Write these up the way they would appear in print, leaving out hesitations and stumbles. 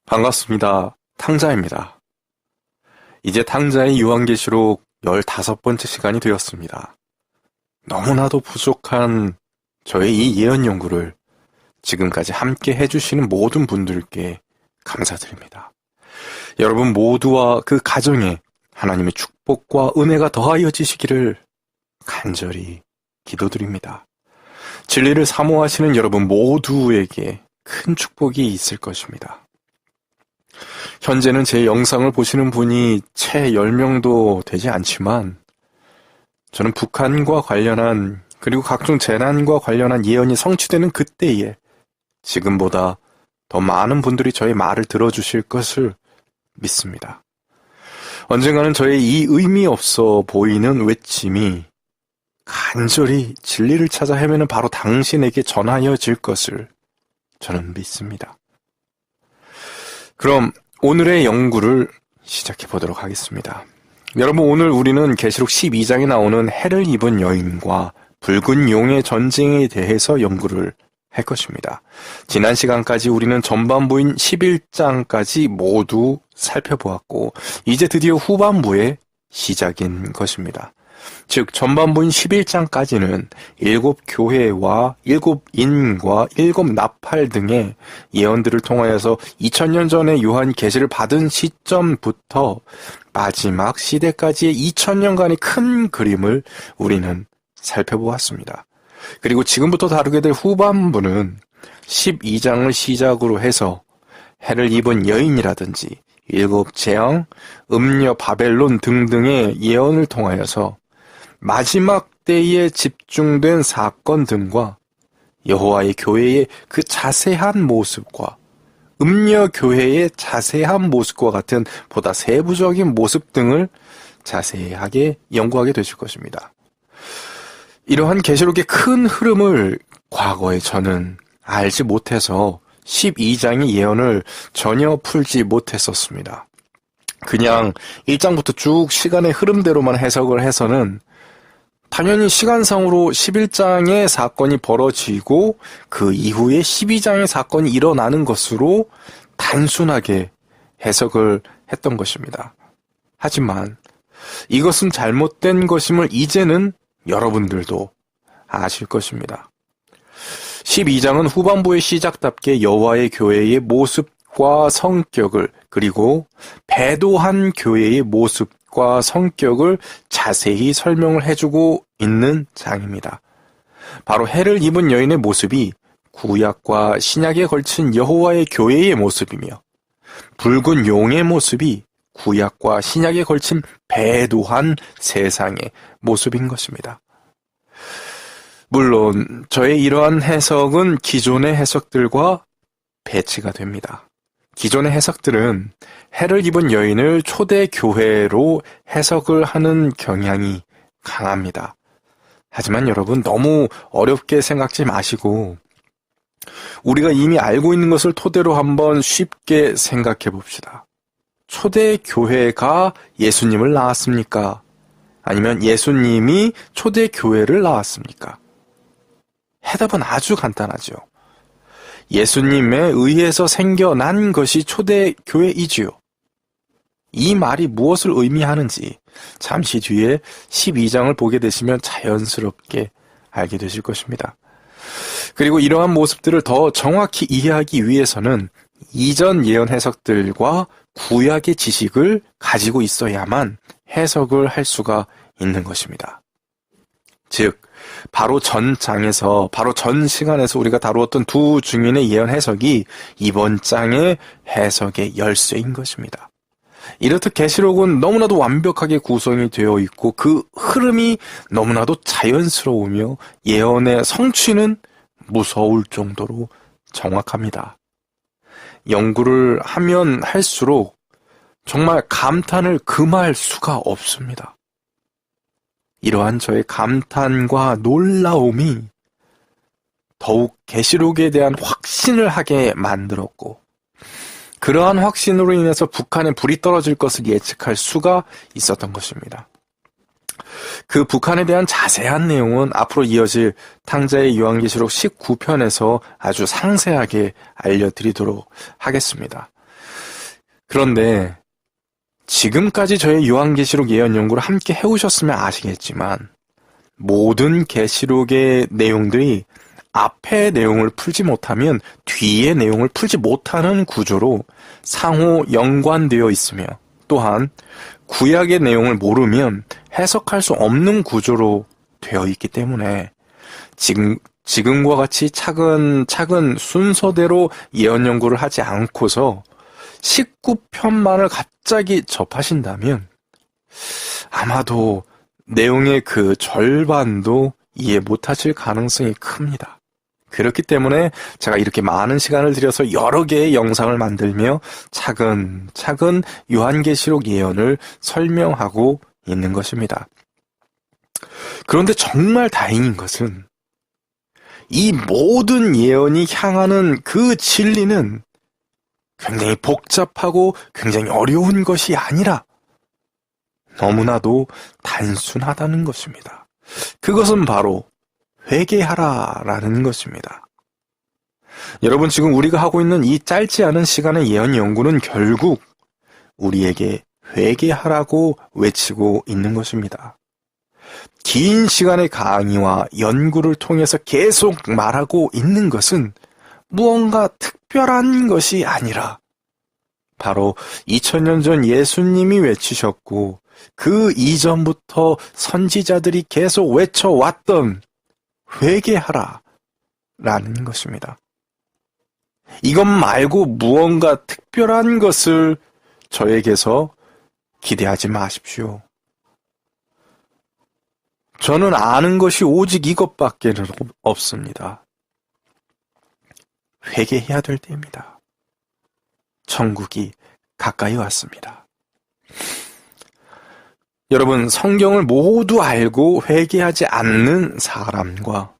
반갑습니다. 탕자입니다. 이제 탕자의 요한계시록 15번째 시간이 되었습니다. 너무나도 부족한 저의 이 예언 연구를 지금까지 함께 해주시는 모든 분들께 감사드립니다. 여러분 모두와 그 가정에 하나님의 축복과 은혜가 더하여지시기를 간절히 기도드립니다. 진리를 사모하시는 여러분 모두에게 큰 축복이 있을 것입니다. 현재는 제 영상을 보시는 분이 채 10명도 되지 않지만 저는 북한과 관련한 그리고 각종 재난과 관련한 예언이 성취되는 그때에 지금보다 더 많은 분들이 저의 말을 들어주실 것을 믿습니다. 언젠가는 저의 이 의미 없어 보이는 외침이 간절히 진리를 찾아 헤매는 바로 당신에게 전하여질 것을 저는 믿습니다. 그럼 오늘의 연구를 시작해 보도록 하겠습니다. 여러분, 오늘 우리는 계시록 12장에 나오는 해를 입은 여인과 붉은 용의 전쟁에 대해서 연구를 할 것입니다. 지난 시간까지 우리는 전반부인 11장까지 모두 살펴보았고 이제 드디어 후반부의 시작인 것입니다. 즉 전반부인 11장까지는 7교회와 7인과 7나팔 등의 예언들을 통하여서 2000년 전에 요한 계시를 받은 시점부터 마지막 시대까지의 2000년간의 큰 그림을 우리는 살펴보았습니다. 그리고 지금부터 다루게 될 후반부는 12장을 시작으로 해서 해를 입은 여인이라든지 7재앙, 음녀 바벨론 등등의 예언을 통하여서 마지막 때에 집중된 사건 등과 여호와의 교회의 그 자세한 모습과 음녀 교회의 자세한 모습과 같은 보다 세부적인 모습 등을 자세하게 연구하게 되실 것입니다. 이러한 계시록의 큰 흐름을 과거에 저는 알지 못해서 12장의 예언을 전혀 풀지 못했었습니다. 그냥 1장부터 쭉 시간의 흐름대로만 해석을 해서는 당연히 시간상으로 11장의 사건이 벌어지고 그 이후에 12장의 사건이 일어나는 것으로 단순하게 해석을 했던 것입니다. 하지만 이것은 잘못된 것임을 이제는 여러분들도 아실 것입니다. 12장은 후반부의 시작답게 여호와의 교회의 모습과 성격을 그리고 배도한 교회의 모습과 성격을 자세히 설명을 해주고 있는 장입니다. 바로 해를 입은 여인의 모습이 구약과 신약에 걸친 여호와의 교회의 모습이며 붉은 용의 모습이 구약과 신약에 걸친 배도한 세상의 모습인 것입니다. 물론 저의 이러한 해석은 기존의 해석들과 배치가 됩니다. 기존의 해석들은 해를 입은 여인을 초대교회로 해석을 하는 경향이 강합니다. 하지만 여러분 너무 어렵게 생각지 마시고 우리가 이미 알고 있는 것을 토대로 한번 쉽게 생각해 봅시다. 초대교회가 예수님을 낳았습니까? 아니면 예수님이 초대교회를 낳았습니까? 해답은 아주 간단하죠. 예수님에 의해서 생겨난 것이 초대교회이지요. 이 말이 무엇을 의미하는지 잠시 뒤에 12장을 보게 되시면 자연스럽게 알게 되실 것입니다. 그리고 이러한 모습들을 더 정확히 이해하기 위해서는 이전 예언 해석들과 구약의 지식을 가지고 있어야만 해석을 할 수가 있는 것입니다. 즉, 바로 전 장에서, 바로 전 시간에서 우리가 다루었던 두 증인의 예언 해석이 이번 장의 해석의 열쇠인 것입니다. 이렇듯 계시록은 너무나도 완벽하게 구성이 되어 있고 그 흐름이 너무나도 자연스러우며 예언의 성취는 무서울 정도로 정확합니다. 연구를 하면 할수록 정말 감탄을 금할 수가 없습니다. 이러한 저의 감탄과 놀라움이 더욱 계시록에 대한 확신을 하게 만들었고 그러한 확신으로 인해서 북한에 불이 떨어질 것을 예측할 수가 있었던 것입니다. 그 북한에 대한 자세한 내용은 앞으로 이어질 탕자의 요한계시록 19편에서 아주 상세하게 알려드리도록 하겠습니다. 그런데 지금까지 저의 요한계시록 예언 연구를 함께 해오셨으면 아시겠지만 모든 계시록의 내용들이 앞의 내용을 풀지 못하면 뒤의 내용을 풀지 못하는 구조로 상호 연관되어 있으며 또한 구약의 내용을 모르면 해석할 수 없는 구조로 되어 있기 때문에 지금과 같이 차근차근 순서대로 예언 연구를 하지 않고서 19편만을 갑자기 접하신다면 아마도 내용의 그 절반도 이해 못하실 가능성이 큽니다. 그렇기 때문에 제가 이렇게 많은 시간을 들여서 여러 개의 영상을 만들며 차근차근 요한계시록 예언을 설명하고 있는 것입니다. 그런데 정말 다행인 것은 이 모든 예언이 향하는 그 진리는 굉장히 복잡하고 굉장히 어려운 것이 아니라 너무나도 단순하다는 것입니다. 그것은 바로 회개하라라는 것입니다. 여러분, 지금 우리가 하고 있는 이 짧지 않은 시간의 예언 연구는 결국 우리에게 회개하라고 외치고 있는 것입니다. 긴 시간의 강의와 연구를 통해서 계속 말하고 있는 것은 무언가 특별한 것이 아니라 바로 2000년 전 예수님이 외치셨고 그 이전부터 선지자들이 계속 외쳐왔던 회개하라 라는 것입니다. 이것 말고 무언가 특별한 것을 저에게서 기대하지 마십시오. 저는 아는 것이 오직 이것밖에 없습니다. 회개해야 될 때입니다. 천국이 가까이 왔습니다. 여러분, 성경을 모두 알고 회개하지 않는 사람과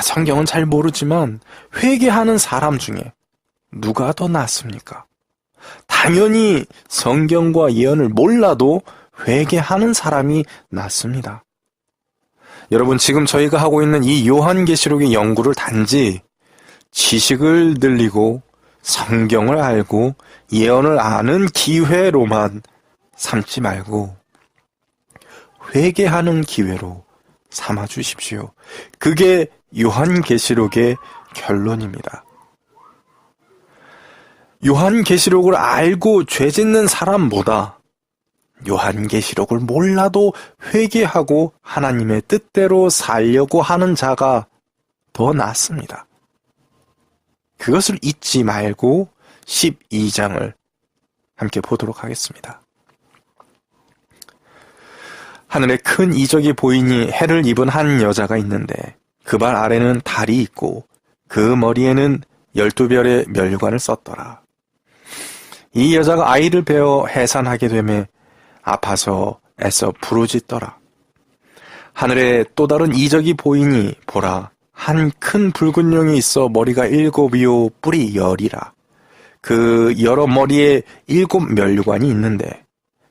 성경은 잘 모르지만 회개하는 사람 중에 누가 더 낫습니까? 당연히 성경과 예언을 몰라도 회개하는 사람이 낫습니다. 여러분, 지금 저희가 하고 있는 이 요한계시록의 연구를 단지 지식을 늘리고 성경을 알고 예언을 아는 기회로만 삼지 말고 회개하는 기회로 삼아 주십시오. 그게 요한계시록의 결론입니다. 요한계시록을 알고 죄 짓는 사람보다 요한계시록을 몰라도 회개하고 하나님의 뜻대로 살려고 하는 자가 더 낫습니다. 그것을 잊지 말고 12장을 함께 보도록 하겠습니다. 하늘에 큰 이적이 보이니 해를 입은 한 여자가 있는데 그 발 아래는 달이 있고 그 머리에는 12별의 멸관을 썼더라. 이 여자가 아이를 베어 해산하게 되매 아파서 애써 부르짖더라. 하늘에 또 다른 이적이 보이니 보라, 한 큰 붉은 용이 있어 머리가 7이요 뿔이 10이라. 그 여러 머리에 7 멸관이 있는데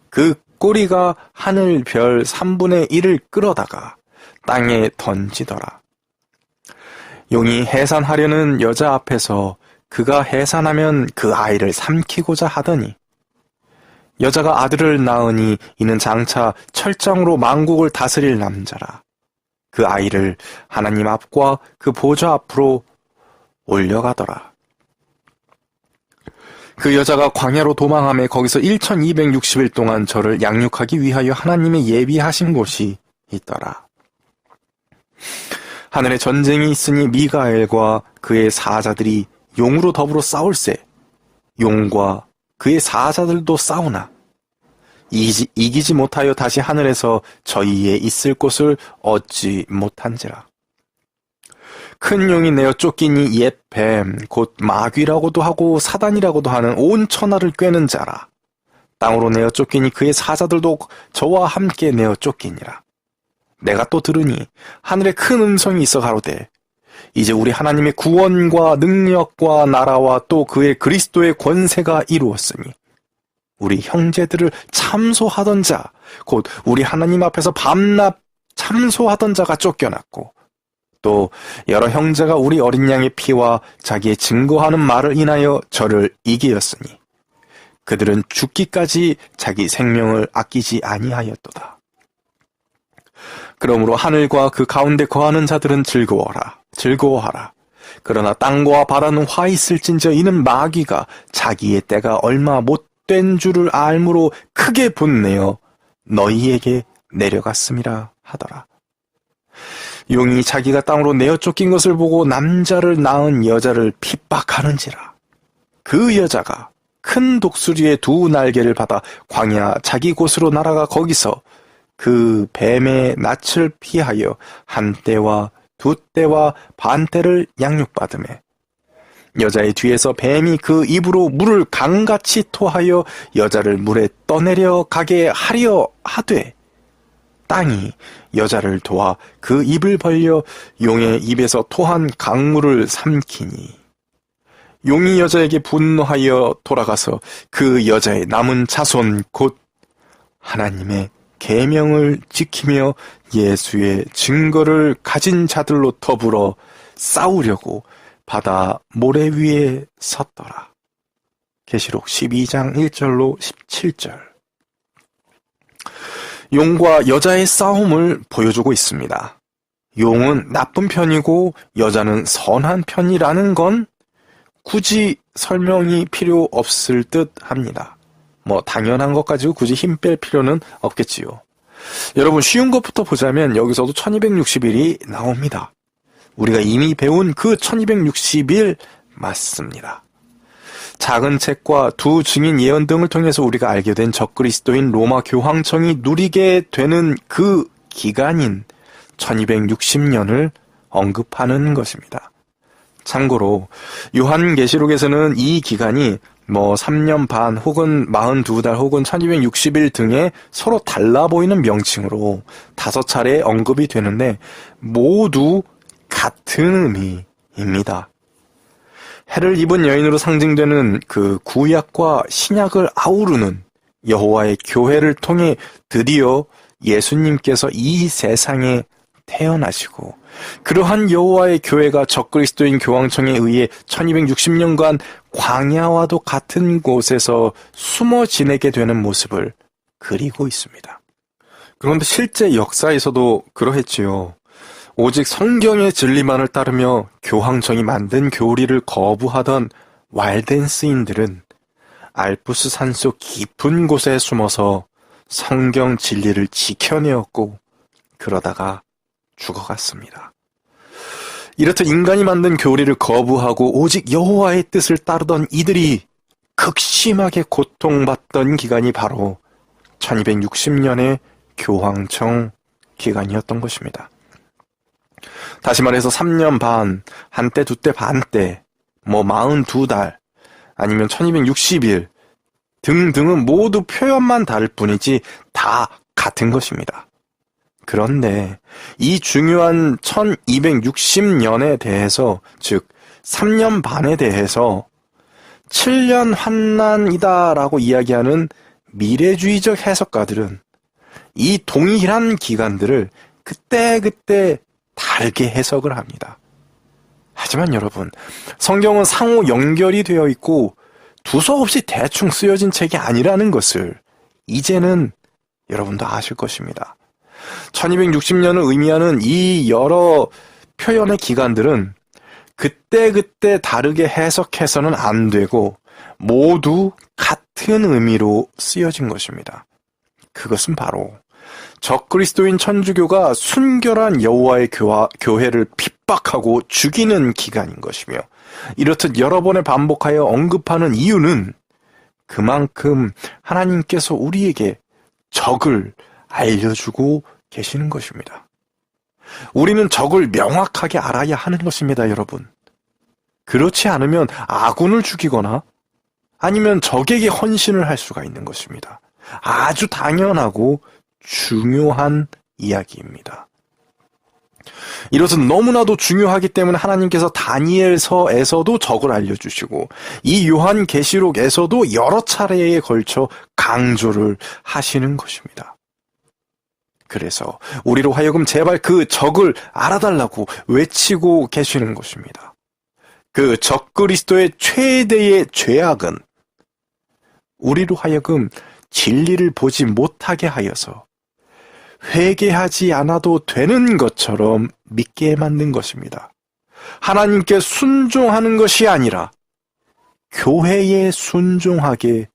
그 꼬리가 하늘 별 3분의 1을 끌어다가 땅에 던지더라. 용이 해산하려는 여자 앞에서 그가 해산하면 그 아이를 삼키고자 하더니 여자가 아들을 낳으니 이는 장차 철장으로 만국을 다스릴 남자라. 그 아이를 하나님 앞과 그 보좌 앞으로 올려가더라. 그 여자가 광야로 도망하며 거기서 1260일 동안 저를 양육하기 위하여 하나님의 예비하신 곳이 있더라. 하늘에 전쟁이 있으니 미가엘과 그의 사자들이 용으로 더불어 싸울세. 용과 그의 사자들도 싸우나 이기지 못하여 다시 하늘에서 저희의 있을 곳을 얻지 못한지라. 큰 용이 내어 쫓기니 옛 뱀, 곧 마귀라고도 하고 사단이라고도 하는 온 천하를 꿰는 자라. 땅으로 내어 쫓기니 그의 사자들도 저와 함께 내어 쫓기니라. 내가 또 들으니 하늘에 큰 음성이 있어 가로되 이제 우리 하나님의 구원과 능력과 나라와 또 그의 그리스도의 권세가 이루었으니 우리 형제들을 참소하던 자, 곧 우리 하나님 앞에서 밤낮 참소하던 자가 쫓겨났고 또 여러 형제가 우리 어린 양의 피와 자기의 증거하는 말을 인하여 저를 이기었으니 그들은 죽기까지 자기 생명을 아끼지 아니하였도다. 그러므로 하늘과 그 가운데 거하는 자들은 즐거워라, 즐거워하라. 그러나 땅과 바다는 화 있을진저 이는 마귀가 자기의 때가 얼마 못된 줄을 알므로 크게 분내어 너희에게 내려갔음이라 하더라. 용이 자기가 땅으로 내어 쫓긴 것을 보고 남자를 낳은 여자를 핍박하는지라. 그 여자가 큰 독수리의 두 날개를 받아 광야 자기 곳으로 날아가 거기서 그 뱀의 낯을 피하여 한 때와 두 때와 반 때를 양육받으매 여자의 뒤에서 뱀이 그 입으로 물을 강같이 토하여 여자를 물에 떠내려 가게 하려 하되 땅이 여자를 도와 그 입을 벌려 용의 입에서 토한 강물을 삼키니 용이 여자에게 분노하여 돌아가서 그 여자의 남은 자손 곧 하나님의 계명을 지키며 예수의 증거를 가진 자들로 더불어 싸우려고 바다 모래 위에 섰더라. 계시록 12장 1절로 17절. 용과 여자의 싸움을 보여주고 있습니다. 용은 나쁜 편이고 여자는 선한 편이라는 건 굳이 설명이 필요 없을 듯 합니다. 당연한 것 가지고 굳이 힘 뺄 필요는 없겠지요. 여러분, 쉬운 것부터 보자면 여기서도 1260일이 나옵니다. 우리가 이미 배운 그 1260일 맞습니다. 작은 책과 두 증인 예언 등을 통해서 우리가 알게 된 적그리스도인 로마 교황청이 누리게 되는 그 기간인 1260년을 언급하는 것입니다. 참고로 요한계시록에서는 이 기간이 3년 반 혹은 42달 혹은 1260일 등의 서로 달라 보이는 명칭으로 5차례 언급이 되는데 모두 같은 의미입니다. 해를 입은 여인으로 상징되는 그 구약과 신약을 아우르는 여호와의 교회를 통해 드디어 예수님께서 이 세상에 태어나시고 그러한 여호와의 교회가 적그리스도인 교황청에 의해 1260년간 광야와도 같은 곳에서 숨어 지내게 되는 모습을 그리고 있습니다. 그런데 실제 역사에서도 그러했지요. 오직 성경의 진리만을 따르며 교황청이 만든 교리를 거부하던 왈덴스인들은 알프스 산속 깊은 곳에 숨어서 성경 진리를 지켜내었고 그러다가 죽어갔습니다. 이렇듯 인간이 만든 교리를 거부하고 오직 여호와의 뜻을 따르던 이들이 극심하게 고통받던 기간이 바로 1260년의 교황청 기간이었던 것입니다. 다시 말해서 3년 반, 한때, 두때, 반때, 42달, 아니면 1260일 등등은 모두 표현만 다를 뿐이지 다 같은 것입니다. 그런데 이 중요한 1260년에 대해서, 즉 3년 반에 대해서 7년 환난이다라고 이야기하는 미래주의적 해석가들은 이 동일한 기간들을 그때그때 다르게 해석을 합니다. 하지만 여러분, 성경은 상호 연결이 되어 있고 두서없이 대충 쓰여진 책이 아니라는 것을 이제는 여러분도 아실 것입니다. 1260년을 의미하는 이 여러 표현의 기간들은 그때그때 다르게 해석해서는 안 되고 모두 같은 의미로 쓰여진 것입니다. 그것은 바로 적그리스도인 천주교가 순결한 여호와의 교회를 핍박하고 죽이는 기간인 것이며, 이렇듯 여러 번에 반복하여 언급하는 이유는 그만큼 하나님께서 우리에게 적을 알려주고 계시는 것입니다. 우리는 적을 명확하게 알아야 하는 것입니다, 여러분. 그렇지 않으면 아군을 죽이거나 아니면 적에게 헌신을 할 수가 있는 것입니다. 아주 당연하고 중요한 이야기입니다. 이것은 너무나도 중요하기 때문에 하나님께서 다니엘서에서도 적을 알려주시고 이 요한계시록에서도 여러 차례에 걸쳐 강조를 하시는 것입니다. 그래서 우리로 하여금 제발 그 적을 알아달라고 외치고 계시는 것입니다. 그 적그리스도의 최대의 죄악은 우리로 하여금 진리를 보지 못하게 하여서 회개하지 않아도 되는 것처럼 믿게 만든 것입니다. 하나님께 순종하는 것이 아니라 교회에 순종하게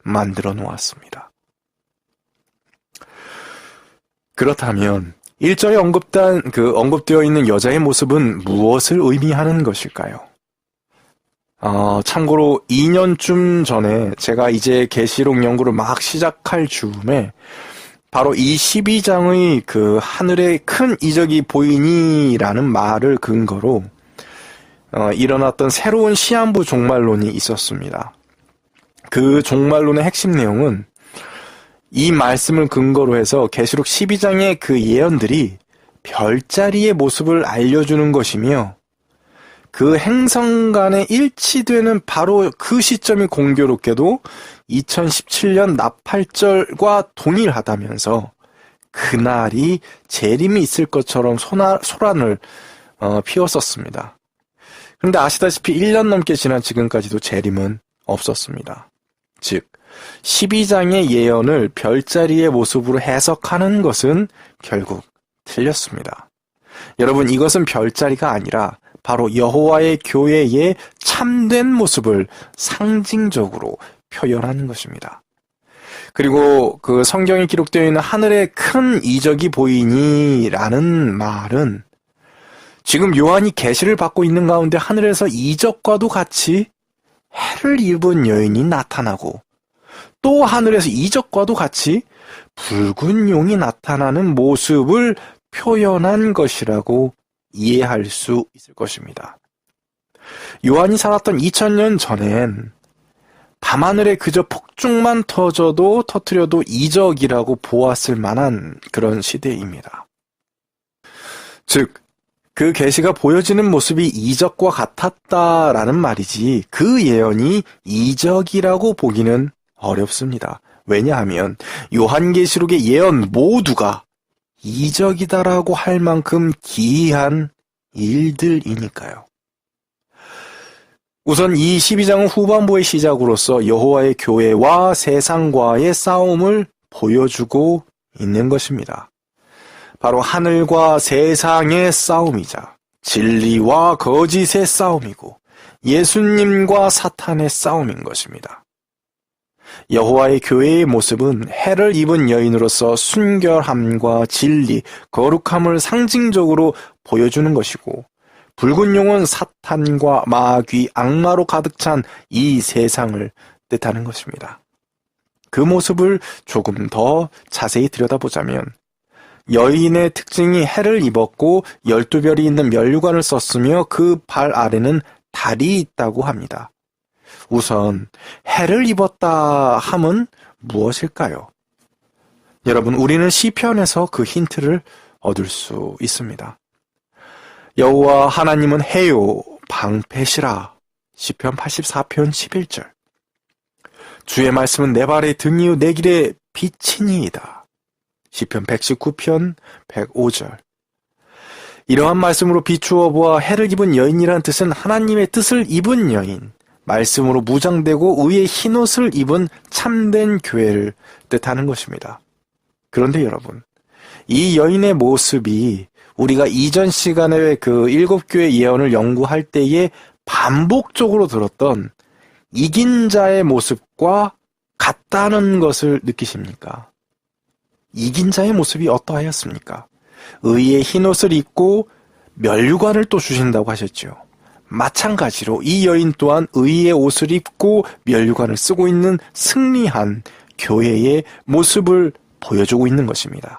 만들어 놓았습니다. 그렇다면 1절에 언급되어 있는 여자의 모습은 무엇을 의미하는 것일까요? 참고로 2년쯤 전에 제가 이제 계시록 연구를 막 시작할 즈음에 바로 이 12장의 그 하늘에 큰 이적이 보이니라는 말을 근거로 일어났던 새로운 시한부 종말론이 있었습니다. 그 종말론의 핵심 내용은 이 말씀을 근거로 해서 계시록 12장의 그 예언들이 별자리의 모습을 알려주는 것이며 그 행성 간에 일치되는 바로 그 시점이 공교롭게도 2017년 나팔절과 동일하다면서 그날이 재림이 있을 것처럼 소란을 피웠었습니다. 그런데 아시다시피 1년 넘게 지난 지금까지도 재림은 없었습니다. 즉 12장의 예언을 별자리의 모습으로 해석하는 것은 결국 틀렸습니다. 여러분, 이것은 별자리가 아니라 바로 여호와의 교회의 참된 모습을 상징적으로 표현하는 것입니다. 그리고 그 성경에 기록되어 있는 하늘에 큰 이적이 보이니라는 말은 지금 요한이 계시를 받고 있는 가운데 하늘에서 이적과도 같이 해를 입은 여인이 나타나고 또 하늘에서 이적과도 같이 붉은 용이 나타나는 모습을 표현한 것이라고 이해할 수 있을 것입니다. 요한이 살았던 2000년 전엔 밤하늘에 그저 폭죽만 터트려도 이적이라고 보았을 만한 그런 시대입니다. 즉, 그 계시가 보여지는 모습이 이적과 같았다라는 말이지 그 예언이 이적이라고 보기는 어렵습니다. 왜냐하면 요한계시록의 예언 모두가 이적이다라고 할 만큼 기이한 일들이니까요. 우선 이 12장은 후반부의 시작으로서 여호와의 교회와 세상과의 싸움을 보여주고 있는 것입니다. 바로 하늘과 세상의 싸움이자 진리와 거짓의 싸움이고 예수님과 사탄의 싸움인 것입니다. 여호와의 교회의 모습은 해를 입은 여인으로서 순결함과 진리, 거룩함을 상징적으로 보여주는 것이고 붉은 용은 사탄과 마귀, 악마로 가득 찬 이 세상을 뜻하는 것입니다. 그 모습을 조금 더 자세히 들여다보자면 여인의 특징이 해를 입었고 12별이 있는 면류관을 썼으며 그 발 아래는 달이 있다고 합니다. 우선 해를 입었다 함은 무엇일까요? 여러분, 우리는 시편에서 그 힌트를 얻을 수 있습니다. 여호와 하나님은 해요 방패시라. 시편 84편 11절. 주의 말씀은 내 발의 등이요 내 길의 빛이니이다. 시편 119편 105절. 이러한 말씀으로 비추어 보아 해를 입은 여인이란 뜻은 하나님의 뜻을 입은 여인, 말씀으로 무장되고 의의 흰옷을 입은 참된 교회를 뜻하는 것입니다. 그런데 여러분, 이 여인의 모습이 우리가 이전 시간에 그 7교회 예언을 연구할 때에 반복적으로 들었던 이긴 자의 모습과 같다는 것을 느끼십니까? 이긴 자의 모습이 어떠하였습니까? 의의 흰옷을 입고 면류관을 또 주신다고 하셨죠. 마찬가지로 이 여인 또한 의의 옷을 입고 면류관을 쓰고 있는 승리한 교회의 모습을 보여주고 있는 것입니다.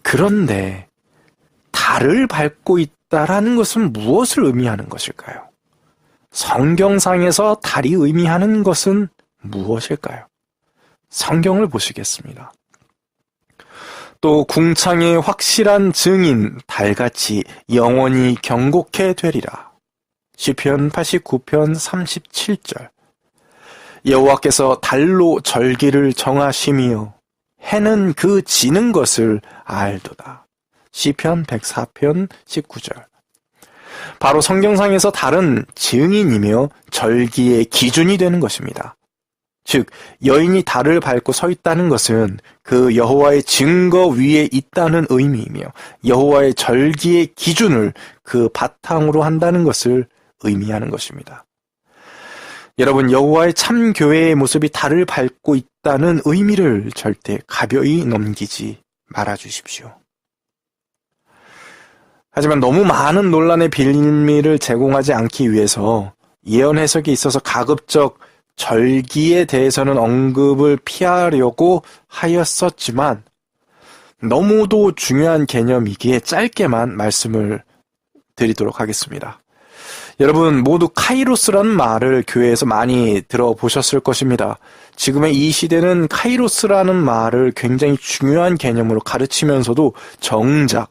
그런데 달을 밟고 있다라는 것은 무엇을 의미하는 것일까요? 성경상에서 달이 의미하는 것은 무엇일까요? 성경을 보시겠습니다. 또 궁창의 확실한 증인 달같이 영원히 경고케 되리라. 시편 89편 37절. 여호와께서 달로 절기를 정하시며 해는 그 지는 것을 알도다. 시편 104편 19절. 바로 성경상에서 달은 증인이며 절기의 기준이 되는 것입니다. 즉 여인이 달을 밟고 서 있다는 것은 그 여호와의 증거 위에 있다는 의미이며 여호와의 절기의 기준을 그 바탕으로 한다는 것을 의미하는 것입니다. 여러분, 여호와의 참 교회의 모습이 달을 밟고 있다는 의미를 절대 가벼이 넘기지 말아주십시오. 하지만 너무 많은 논란의 빌미를 제공하지 않기 위해서 예언 해석에 있어서 가급적 절기에 대해서는 언급을 피하려고 하였었지만 너무도 중요한 개념이기에 짧게만 말씀을 드리도록 하겠습니다. 여러분 모두 카이로스라는 말을 교회에서 많이 들어보셨을 것입니다. 지금의 이 시대는 카이로스라는 말을 굉장히 중요한 개념으로 가르치면서도 정작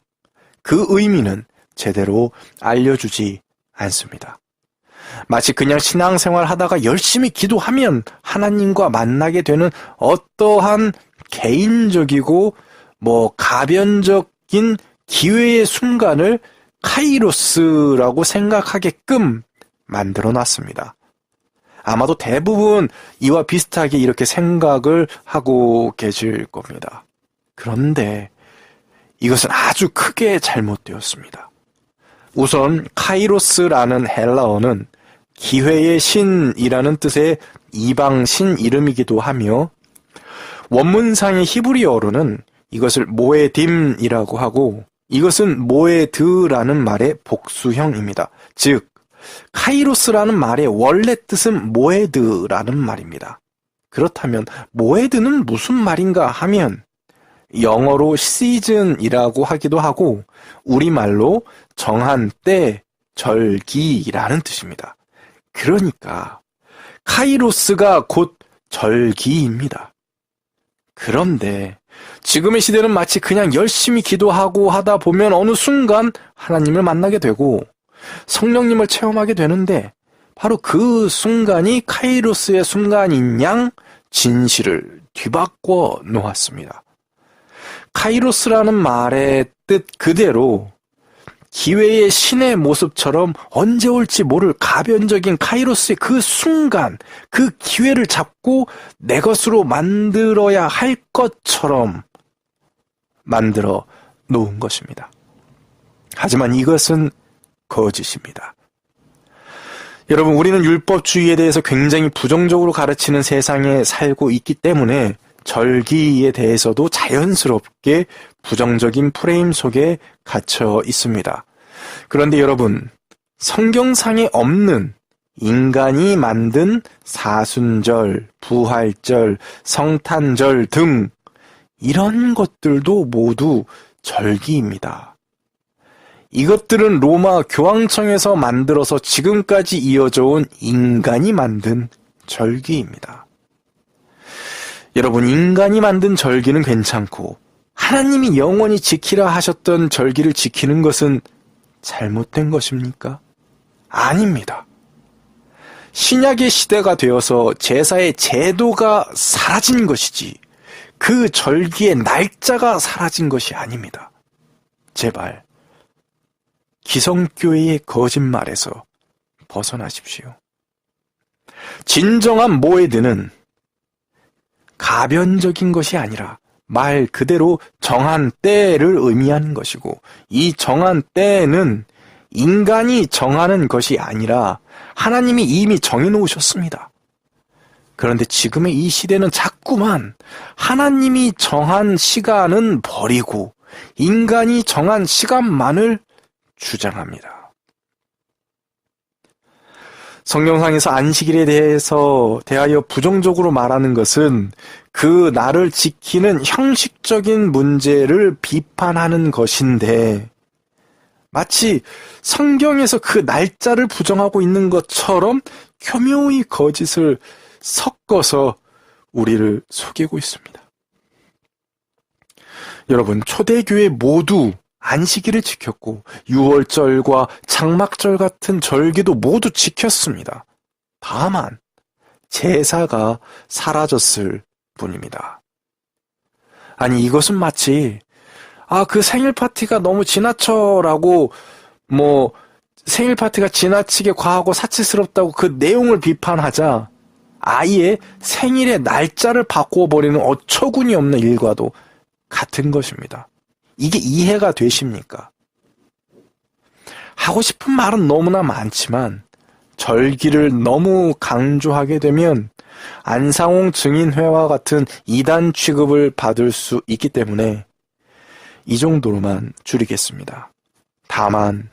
그 의미는 제대로 알려주지 않습니다. 마치 그냥 신앙생활 하다가 열심히 기도하면 하나님과 만나게 되는 어떠한 개인적이고 가변적인 기회의 순간을 카이로스라고 생각하게끔 만들어 놨습니다. 아마도 대부분 이와 비슷하게 이렇게 생각을 하고 계실 겁니다. 그런데 이것은 아주 크게 잘못되었습니다. 우선 카이로스라는 헬라어는 기회의 신이라는 뜻의 이방신 이름이기도 하며 원문상의 히브리어로는 이것을 모에딤이라고 하고 이것은 모에드라는 말의 복수형입니다. 즉 카이로스라는 말의 원래 뜻은 모에드라는 말입니다. 그렇다면 모에드는 무슨 말인가 하면 영어로 시즌이라고 하기도 하고 우리말로 정한 때, 절기라는 뜻입니다. 그러니까 카이로스가 곧 절기입니다. 그런데 지금의 시대는 마치 그냥 열심히 기도하고 하다 보면 어느 순간 하나님을 만나게 되고 성령님을 체험하게 되는데 바로 그 순간이 카이로스의 순간인 양 진실을 뒤바꿔 놓았습니다. 카이로스라는 말의 뜻 그대로 기회의 신의 모습처럼 언제 올지 모를 가변적인 카이로스의 그 순간, 그 기회를 잡고 내 것으로 만들어야 할 것처럼 만들어 놓은 것입니다. 하지만 이것은 거짓입니다. 여러분, 우리는 율법주의에 대해서 굉장히 부정적으로 가르치는 세상에 살고 있기 때문에 절기에 대해서도 자연스럽게 부정적인 프레임 속에 갇혀 있습니다. 그런데 여러분, 성경상에 없는 인간이 만든 사순절, 부활절, 성탄절 등 이런 것들도 모두 절기입니다. 이것들은 로마 교황청에서 만들어서 지금까지 이어져 온 인간이 만든 절기입니다. 여러분, 인간이 만든 절기는 괜찮고 하나님이 영원히 지키라 하셨던 절기를 지키는 것은 잘못된 것입니까? 아닙니다. 신약의 시대가 되어서 제사의 제도가 사라진 것이지 그 절기의 날짜가 사라진 것이 아닙니다. 제발 기성교회의 거짓말에서 벗어나십시오. 진정한 모에드는 가변적인 것이 아니라 말 그대로 정한 때를 의미하는 것이고 이 정한 때는 인간이 정하는 것이 아니라 하나님이 이미 정해놓으셨습니다. 그런데 지금의 이 시대는 자꾸만 하나님이 정한 시간은 버리고 인간이 정한 시간만을 주장합니다. 성경상에서 안식일에 대하여 부정적으로 말하는 것은 그 날을 지키는 형식적인 문제를 비판하는 것인데 마치 성경에서 그 날짜를 부정하고 있는 것처럼 교묘히 거짓을 섞어서 우리를 속이고 있습니다. 여러분, 초대교회 모두 안식일을 지켰고 유월절과 장막절 같은 절기도 모두 지켰습니다. 다만 제사가 사라졌을 뿐입니다. 아니, 이것은 마치 그 생일 파티가 너무 지나쳐라고 생일 파티가 지나치게 과하고 사치스럽다고 그 내용을 비판하자 아이의 생일의 날짜를 바꿔버리는 어처구니 없는 일과도 같은 것입니다. 이게 이해가 되십니까? 하고 싶은 말은 너무나 많지만 절기를 너무 강조하게 되면 안상홍 증인회와 같은 이단 취급을 받을 수 있기 때문에 이 정도로만 줄이겠습니다. 다만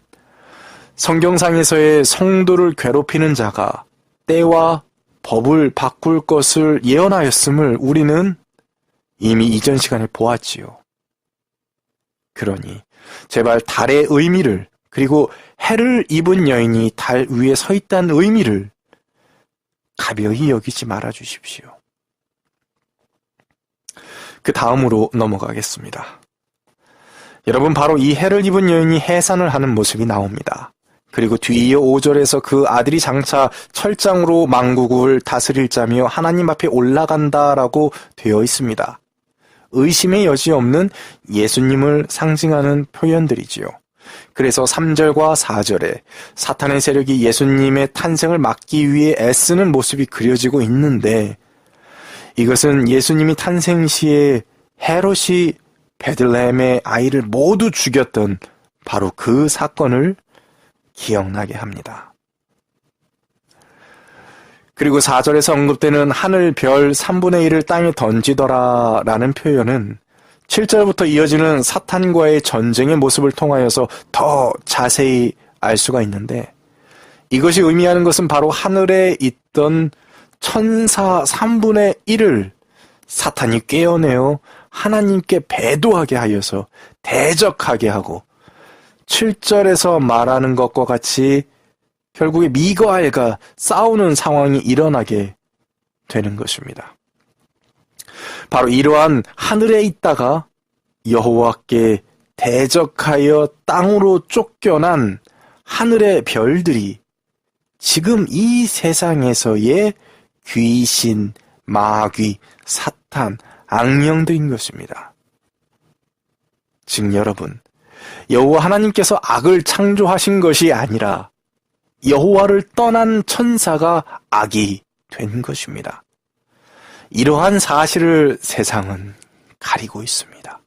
성경상에서의 성도를 괴롭히는 자가 때와 법을 바꿀 것을 예언하였음을 우리는 이미 이전 시간에 보았지요. 그러니 제발 달의 의미를, 그리고 해를 입은 여인이 달 위에 서 있다는 의미를 가벼이 여기지 말아 주십시오. 그 다음으로 넘어가겠습니다. 여러분, 바로 이 해를 입은 여인이 해산을 하는 모습이 나옵니다. 그리고 뒤이어 5절에서 그 아들이 장차 철장으로 만국을 다스릴 자며 하나님 앞에 올라간다라고 되어 있습니다. 의심의 여지 없는 예수님을 상징하는 표현들이지요. 그래서 3절과 4절에 사탄의 세력이 예수님의 탄생을 막기 위해 애쓰는 모습이 그려지고 있는데, 이것은 예수님이 탄생 시에 헤롯이 베들레헴의 아이를 모두 죽였던 바로 그 사건을 기억나게 합니다. 그리고 4절에서 언급되는 하늘 별 3분의 1을 땅에 던지더라 라는 표현은 7절부터 이어지는 사탄과의 전쟁의 모습을 통하여서 더 자세히 알 수가 있는데, 이것이 의미하는 것은 바로 하늘에 있던 천사 3분의 1을 사탄이 깨어내어 하나님께 배도하게 하여서 대적하게 하고, 7절에서 말하는 것과 같이 결국에 미가엘과 싸우는 상황이 일어나게 되는 것입니다. 바로 이러한 하늘에 있다가 여호와께 대적하여 땅으로 쫓겨난 하늘의 별들이 지금 이 세상에서의 귀신, 마귀, 사탄, 악령들인 것입니다. 즉 여러분, 여호와 하나님께서 악을 창조하신 것이 아니라 여호와를 떠난 천사가 악이 된 것입니다. 이러한 사실을 세상은 가리고 있습니다.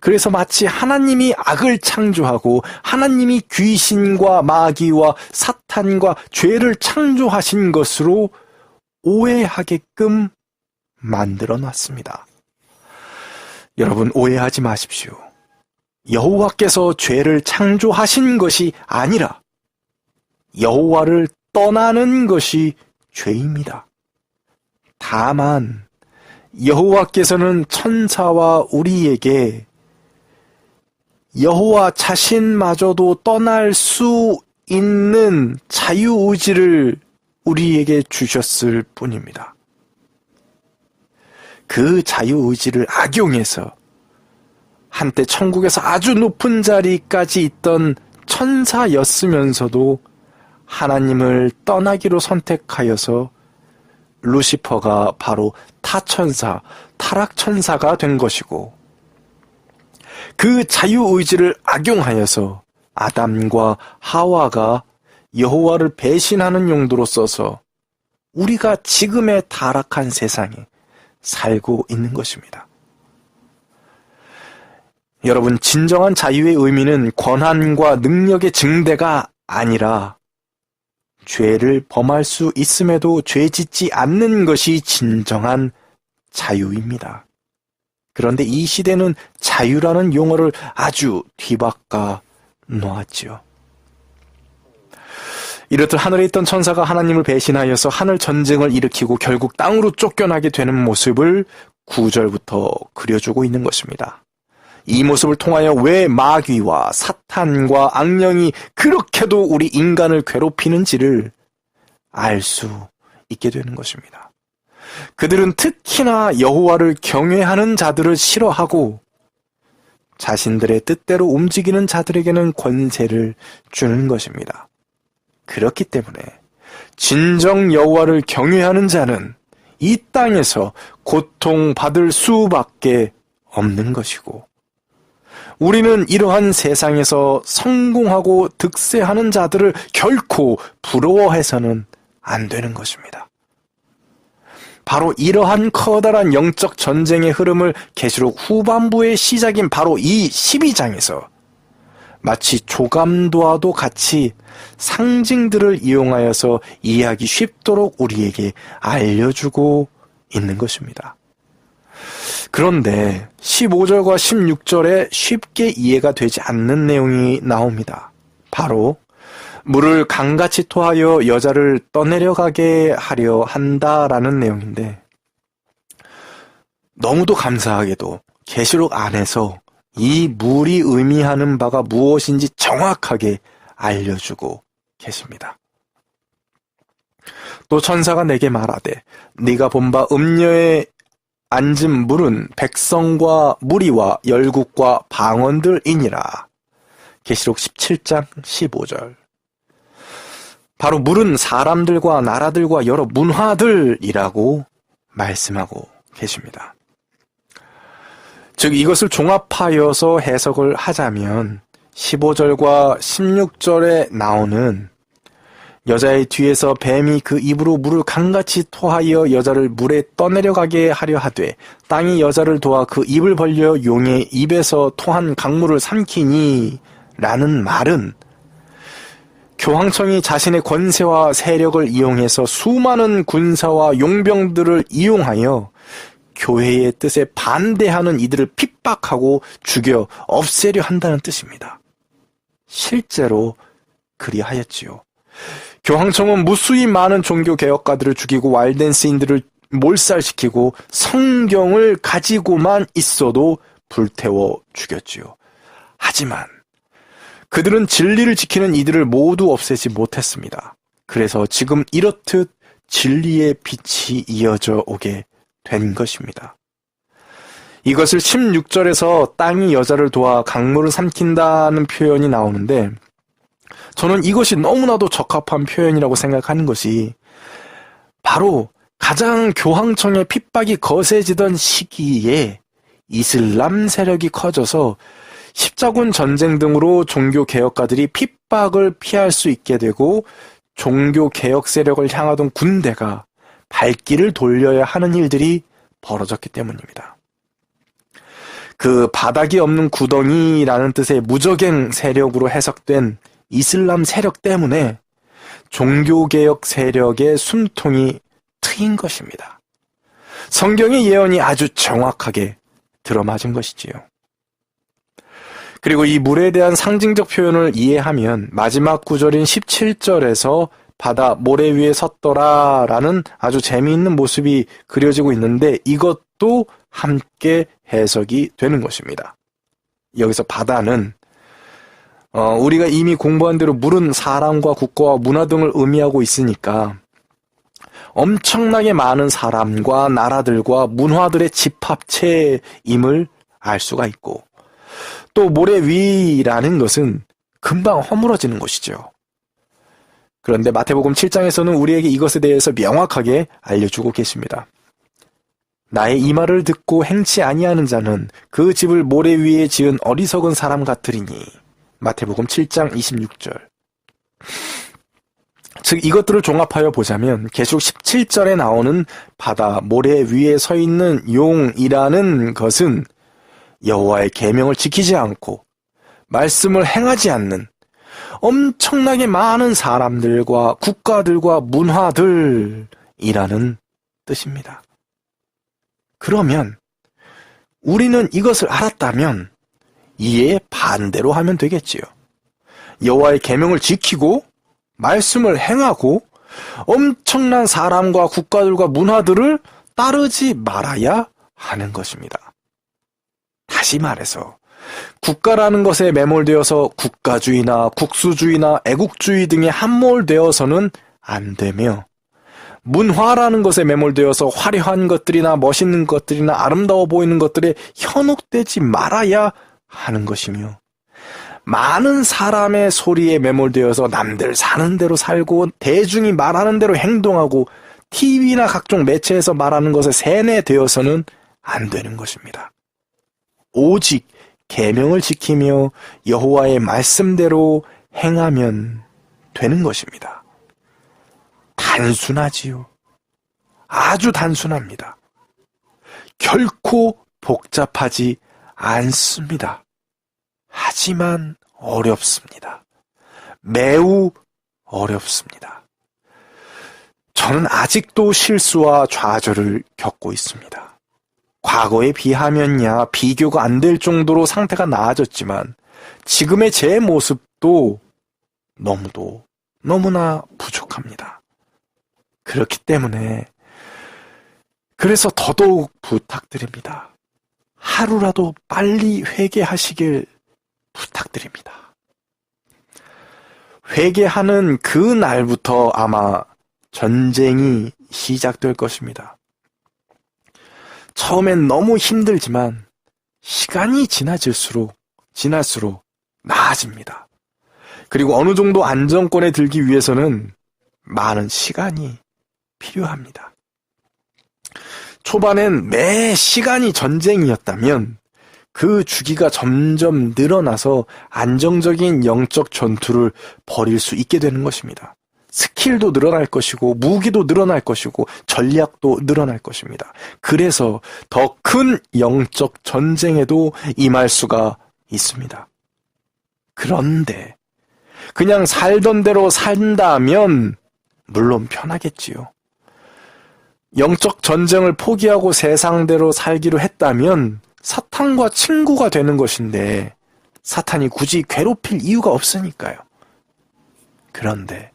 그래서 마치 하나님이 악을 창조하고 하나님이 귀신과 마귀와 사탄과 죄를 창조하신 것으로 오해하게끔 만들어 놨습니다. 여러분, 오해하지 마십시오. 여호와께서 죄를 창조하신 것이 아니라 여호와를 떠나는 것이 죄입니다. 다만 여호와께서는 천사와 우리에게 여호와 자신마저도 떠날 수 있는 자유의지를 우리에게 주셨을 뿐입니다. 그 자유의지를 악용해서 한때 천국에서 아주 높은 자리까지 있던 천사였으면서도 하나님을 떠나기로 선택하여서 루시퍼가 바로 타천사, 타락천사가 된 것이고, 그 자유의지를 악용하여서 아담과 하와가 여호와를 배신하는 용도로 써서 우리가 지금의 타락한 세상에 살고 있는 것입니다. 여러분, 진정한 자유의 의미는 권한과 능력의 증대가 아니라 죄를 범할 수 있음에도 죄 짓지 않는 것이 진정한 자유입니다. 그런데 이 시대는 자유라는 용어를 아주 뒤바꿔 놓았지요. 이렇듯 하늘에 있던 천사가 하나님을 배신하여서 하늘 전쟁을 일으키고 결국 땅으로 쫓겨나게 되는 모습을 9절부터 그려주고 있는 것입니다. 이 모습을 통하여 왜 마귀와 사탄과 악령이 그렇게도 우리 인간을 괴롭히는지를 알 수 있게 되는 것입니다. 그들은 특히나 여호와를 경외하는 자들을 싫어하고 자신들의 뜻대로 움직이는 자들에게는 권세를 주는 것입니다. 그렇기 때문에 진정 여호와를 경외하는 자는 이 땅에서 고통받을 수밖에 없는 것이고, 우리는 이러한 세상에서 성공하고 득세하는 자들을 결코 부러워해서는 안 되는 것입니다. 바로 이러한 커다란 영적 전쟁의 흐름을 계시록 후반부의 시작인 바로 이 12장에서 마치 조감도와도 같이 상징들을 이용하여서 이해하기 쉽도록 우리에게 알려주고 있는 것입니다. 그런데 15절과 16절에 쉽게 이해가 되지 않는 내용이 나옵니다. 바로 물을 강같이 토하여 여자를 떠내려가게 하려 한다라는 내용인데, 너무도 감사하게도 계시록 안에서 이 물이 의미하는 바가 무엇인지 정확하게 알려주고 계십니다. 또 천사가 내게 말하되 네가 본 바 음녀에 앉은 물은 백성과 무리와 열국과 방언들이니라. 계시록 17장 15절. 바로 물은 사람들과 나라들과 여러 문화들이라고 말씀하고 계십니다. 즉 이것을 종합하여서 해석을 하자면 15절과 16절에 나오는 여자의 뒤에서 뱀이 그 입으로 물을 강같이 토하여 여자를 물에 떠내려가게 하려 하되 땅이 여자를 도와 그 입을 벌려 용의 입에서 토한 강물을 삼키니 라는 말은 교황청이 자신의 권세와 세력을 이용해서 수많은 군사와 용병들을 이용하여 교회의 뜻에 반대하는 이들을 핍박하고 죽여 없애려 한다는 뜻입니다. 실제로 그리하였지요. 교황청은 무수히 많은 종교개혁가들을 죽이고 왈덴스인들을 몰살시키고 성경을 가지고만 있어도 불태워 죽였지요. 하지만 그들은 진리를 지키는 이들을 모두 없애지 못했습니다. 그래서 지금 이렇듯 진리의 빛이 이어져 오게 된 것입니다. 이것을 16절에서 땅이 여자를 도와 강물을 삼킨다는 표현이 나오는데, 저는 이것이 너무나도 적합한 표현이라고 생각하는 것이 바로 가장 교황청의 핍박이 거세지던 시기에 이슬람 세력이 커져서 십자군 전쟁 등으로 종교개혁가들이 핍박을 피할 수 있게 되고 종교개혁 세력을 향하던 군대가 발길을 돌려야 하는 일들이 벌어졌기 때문입니다. 그 바닥이 없는 구덩이라는 뜻의 무적행 세력으로 해석된 이슬람 세력 때문에 종교개혁 세력의 숨통이 트인 것입니다. 성경의 예언이 아주 정확하게 들어맞은 것이지요. 그리고 이 물에 대한 상징적 표현을 이해하면 마지막 구절인 17절에서 바다 모래 위에 섰더라 라는 아주 재미있는 모습이 그려지고 있는데, 이것도 함께 해석이 되는 것입니다. 여기서 바다는 우리가 이미 공부한 대로 물은 사람과 국가와 문화 등을 의미하고 있으니까 엄청나게 많은 사람과 나라들과 문화들의 집합체임을 알 수가 있고, 또 모래 위라는 것은 금방 허물어지는 것이죠. 그런데 마태복음 7장에서는 우리에게 이것에 대해서 명확하게 알려주고 계십니다. 나의 이 말을 듣고 행치 아니하는 자는 그 집을 모래 위에 지은 어리석은 사람 같으리니. 마태복음 7장 26절. 즉 이것들을 종합하여 보자면 계시록 17절에 나오는 바다 모래 위에 서 있는 용이라는 것은 여호와의 계명을 지키지 않고 말씀을 행하지 않는 엄청나게 많은 사람들과 국가들과 문화들이라는 뜻입니다. 그러면 우리는 이것을 알았다면 이에 반대로 하면 되겠지요. 여호와의 계명을 지키고 말씀을 행하고 엄청난 사람과 국가들과 문화들을 따르지 말아야 하는 것입니다. 다시 말해서 국가라는 것에 매몰되어서 국가주의나 국수주의나 애국주의 등에 함몰되어서는 안 되며, 문화라는 것에 매몰되어서 화려한 것들이나 멋있는 것들이나 아름다워 보이는 것들에 현혹되지 말아야 하는 것이며, 많은 사람의 소리에 매몰되어서 남들 사는 대로 살고 대중이 말하는 대로 행동하고 TV나 각종 매체에서 말하는 것에 세뇌되어서는 안 되는 것입니다. 오직 계명을 지키며 여호와의 말씀대로 행하면 되는 것입니다. 단순하지요. 아주 단순합니다. 결코 복잡하지 않습니다. 하지만 어렵습니다. 매우 어렵습니다. 저는 아직도 실수와 좌절을 겪고 있습니다. 과거에 비하면야 비교가 안 될 정도로 상태가 나아졌지만 지금의 제 모습도 너무나 부족합니다. 그렇기 때문에 그래서 더더욱 부탁드립니다. 하루라도 빨리 회개하시길 부탁드립니다. 회개하는 그 날부터 아마 전쟁이 시작될 것입니다. 처음엔 너무 힘들지만 시간이 지날수록 나아집니다. 그리고 어느 정도 안정권에 들기 위해서는 많은 시간이 필요합니다. 초반엔 매 시간이 전쟁이었다면 그 주기가 점점 늘어나서 안정적인 영적 전투를 벌일 수 있게 되는 것입니다. 스킬도 늘어날 것이고 무기도 늘어날 것이고 전략도 늘어날 것입니다. 그래서 더 큰 영적 전쟁에도 임할 수가 있습니다. 그런데 그냥 살던 대로 산다면 물론 편하겠지요. 영적 전쟁을 포기하고 세상대로 살기로 했다면 사탄과 친구가 되는 것인데 사탄이 굳이 괴롭힐 이유가 없으니까요. 그런데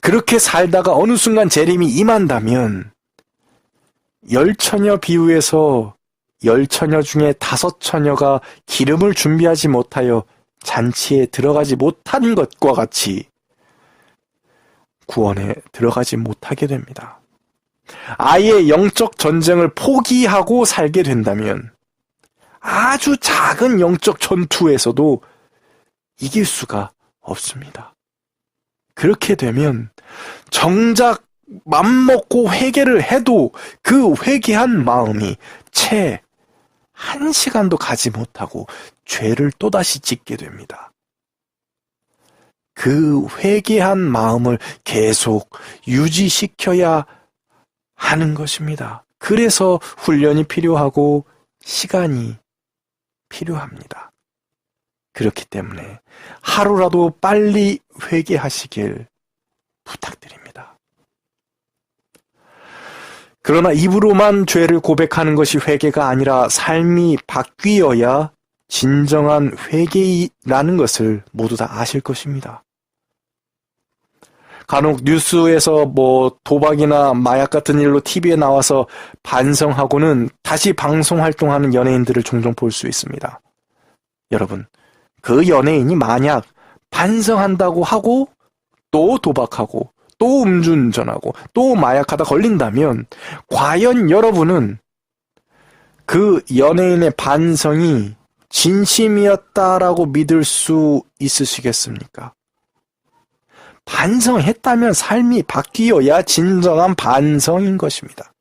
그렇게 살다가 어느 순간 재림이 임한다면 10처녀 비유에서 10처녀 중에 5처녀가 기름을 준비하지 못하여 잔치에 들어가지 못한 것과 같이 구원에 들어가지 못하게 됩니다. 아예 영적 전쟁을 포기하고 살게 된다면 아주 작은 영적 전투에서도 이길 수가 없습니다. 그렇게 되면 정작 맘먹고 회개를 해도 그 회개한 마음이 채 1시간도 가지 못하고 죄를 또다시 짓게 됩니다. 그 회개한 마음을 계속 유지시켜야 하는 것입니다. 그래서 훈련이 필요하고 시간이 필요합니다. 그렇기 때문에 하루라도 빨리 회개하시길 부탁드립니다. 그러나 입으로만 죄를 고백하는 것이 회개가 아니라 삶이 바뀌어야 진정한 회개라는 것을 모두 다 아실 것입니다. 간혹 뉴스에서 도박이나 마약 같은 일로 TV에 나와서 반성하고는 다시 방송 활동하는 연예인들을 종종 볼 수 있습니다. 여러분, 그 연예인이 만약 반성한다고 하고 또 도박하고 또 음주운전하고 또 마약하다 걸린다면 과연 여러분은 그 연예인의 반성이 진심이었다라고 믿을 수 있으시겠습니까? 반성했다면 삶이 바뀌어야 진정한 반성인 것입니다.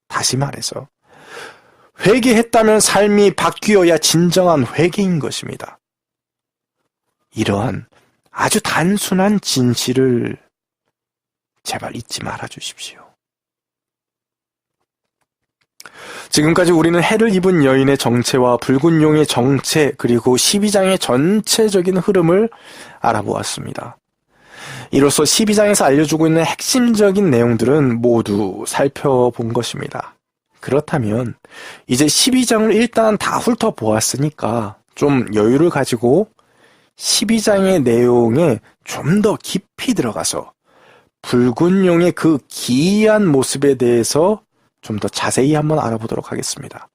다시 말해서 회개했다면 삶이 바뀌어야 진정한 회개인 것입니다. 이러한 아주 단순한 진실을 제발 잊지 말아 주십시오. 지금까지 우리는 해를 입은 여인의 정체와 붉은 용의 정체 그리고 12장의 전체적인 흐름을 알아보았습니다. 이로써 12장에서 알려주고 있는 핵심적인 내용들은 모두 살펴본 것입니다. 그렇다면 이제 12장을 일단 다 훑어보았으니까 좀 여유를 가지고 12장의 내용에 좀 더 깊이 들어가서 붉은 용의 그 기이한 모습에 대해서 좀 더 자세히 한번 알아보도록 하겠습니다.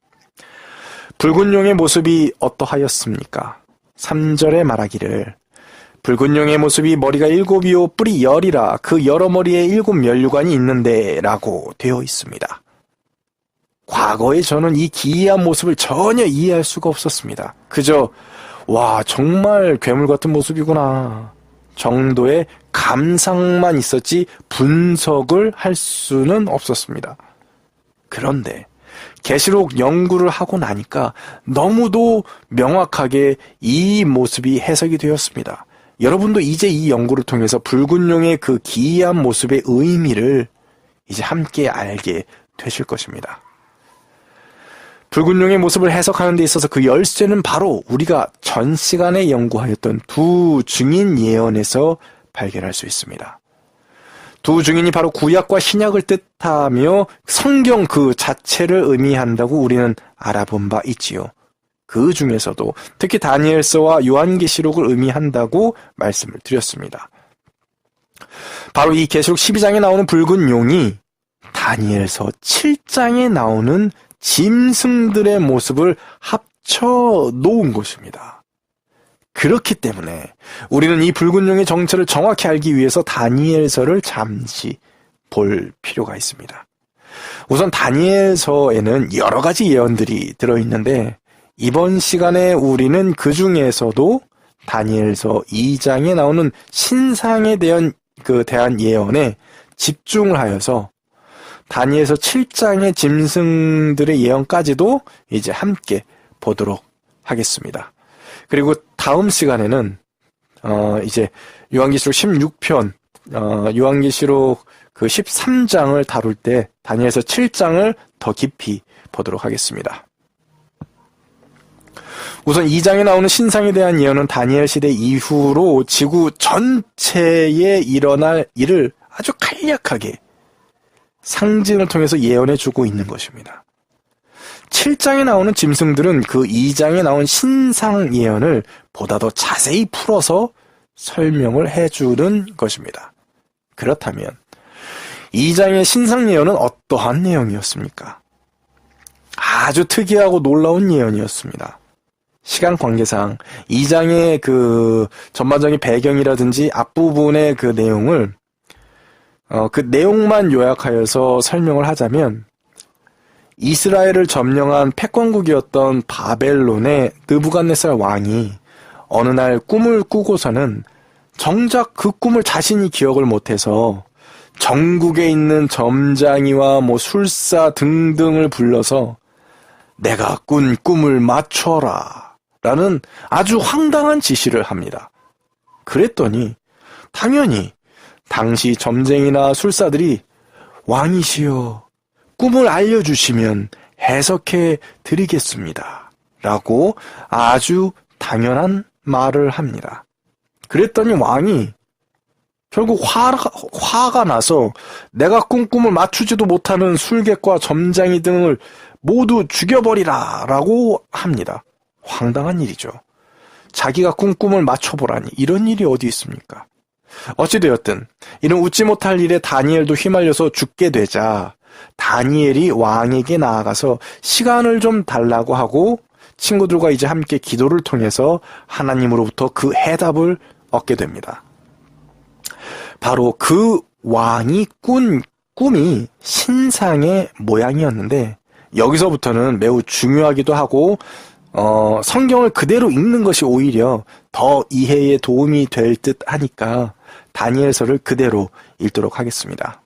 붉은 용의 모습이 어떠하였습니까? 3절에 말하기를 붉은 용의 모습이 머리가 7이요 뿔이 10이라 그 여러 머리에 7 면류관이 있는데 라고 되어 있습니다. 과거에 저는 이 기이한 모습을 전혀 이해할 수가 없었습니다. 그저 와 정말 괴물 같은 모습이구나 정도의 감상만 있었지 분석을 할 수는 없었습니다. 그런데 계시록 연구를 하고 나니까 너무도 명확하게 이 모습이 해석이 되었습니다. 여러분도 이제 이 연구를 통해서 붉은 용의 그 기이한 모습의 의미를 이제 함께 알게 되실 것입니다. 붉은 용의 모습을 해석하는 데 있어서 그 열쇠는 바로 우리가 전 시간에 연구하였던 두 증인 예언에서 발견할 수 있습니다. 두 증인이 바로 구약과 신약을 뜻하며 성경 그 자체를 의미한다고 우리는 알아본 바 있지요. 그 중에서도 특히 다니엘서와 요한계시록을 의미한다고 말씀을 드렸습니다. 바로 이 계시록 12장에 나오는 붉은 용이 다니엘서 7장에 나오는 짐승들의 모습을 합쳐 놓은 것입니다. 그렇기 때문에 우리는 이 붉은 용의 정체를 정확히 알기 위해서 다니엘서를 잠시 볼 필요가 있습니다. 우선 다니엘서에는 여러 가지 예언들이 들어있는데 이번 시간에 우리는 그 중에서도 다니엘서 2장에 나오는 신상에 대한 예언에 집중을 하여서 다니엘서 7장의 짐승들의 예언까지도 이제 함께 보도록 하겠습니다. 그리고 다음 시간에는 이제 요한계시록 16편, 요한계시록 그 13장을 다룰 때 다니엘서 7장을 더 깊이 보도록 하겠습니다. 우선 2장에 나오는 신상에 대한 예언은 다니엘 시대 이후로 지구 전체에 일어날 일을 아주 간략하게 상징을 통해서 예언해주고 있는 것입니다. 7장에 나오는 짐승들은 그 2장에 나온 신상 예언을 보다 더 자세히 풀어서 설명을 해주는 것입니다. 그렇다면 2장의 신상 예언은 어떠한 내용이었습니까? 아주 특이하고 놀라운 예언이었습니다. 시간 관계상 2장의 그 전반적인 배경이라든지 앞부분의 그 내용을 그 내용만 요약하여서 설명을 하자면 이스라엘을 점령한 패권국이었던 바벨론의 느부갓네살 왕이 어느 날 꿈을 꾸고서는 정작 그 꿈을 자신이 기억을 못해서 전국에 있는 점장이와 술사 등등을 불러서 내가 꾼 꿈을 맞춰라 라는 아주 황당한 지시를 합니다. 그랬더니 당연히 당시 점쟁이나 술사들이 왕이시여 꿈을 알려주시면 해석해 드리겠습니다 라고 아주 당연한 말을 합니다. 그랬더니 왕이 결국 화가 나서 내가 꾼 꿈을 맞추지도 못하는 술객과 점장이 등을 모두 죽여버리라 라고 합니다. 황당한 일이죠. 자기가 꾼 꿈을 맞춰보라니 이런 일이 어디 있습니까? 어찌되었든 이는 웃지 못할 일에 다니엘도 휘말려서 죽게 되자 다니엘이 왕에게 나아가서 시간을 좀 달라고 하고 친구들과 이제 함께 기도를 통해서 하나님으로부터 그 해답을 얻게 됩니다. 바로 그 왕이 꾼 꿈이 신상의 모양이었는데 여기서부터는 매우 중요하기도 하고 성경을 그대로 읽는 것이 오히려 더 이해에 도움이 될 듯 하니까 다니엘서를 그대로 읽도록 하겠습니다.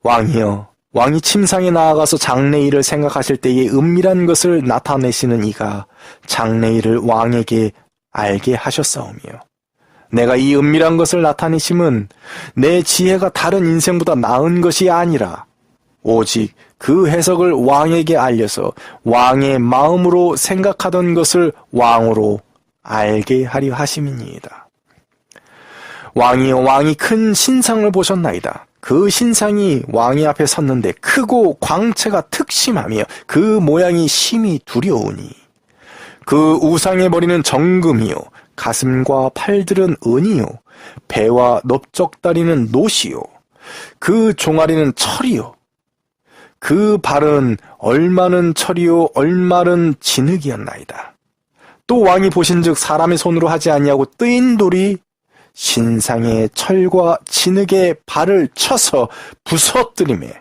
왕이여, 왕이 침상에 나아가서 장래일을 생각하실 때에 은밀한 것을 나타내시는 이가 장래일을 왕에게 알게 하셨사오며 내가 이 은밀한 것을 나타내심은 내 지혜가 다른 인생보다 나은 것이 아니라 오직 그 해석을 왕에게 알려서 왕의 마음으로 생각하던 것을 왕으로 알게 하려 하심이니이다. 왕이여, 왕이 큰 신상을 보셨나이다. 그 신상이 왕의 앞에 섰는데 크고 광채가 특심하며 그 모양이 심히 두려우니 그 우상의 머리는 정금이요 가슴과 팔들은 은이요 배와 넓적다리는 노시요 그 종아리는 철이요 그 발은 얼마는 철이요 얼마는 진흙이었나이다. 또 왕이 보신즉 사람의 손으로 하지 아니하고 뜨인 돌이 신상의 철과 진흙의 발을 쳐서 부서뜨리매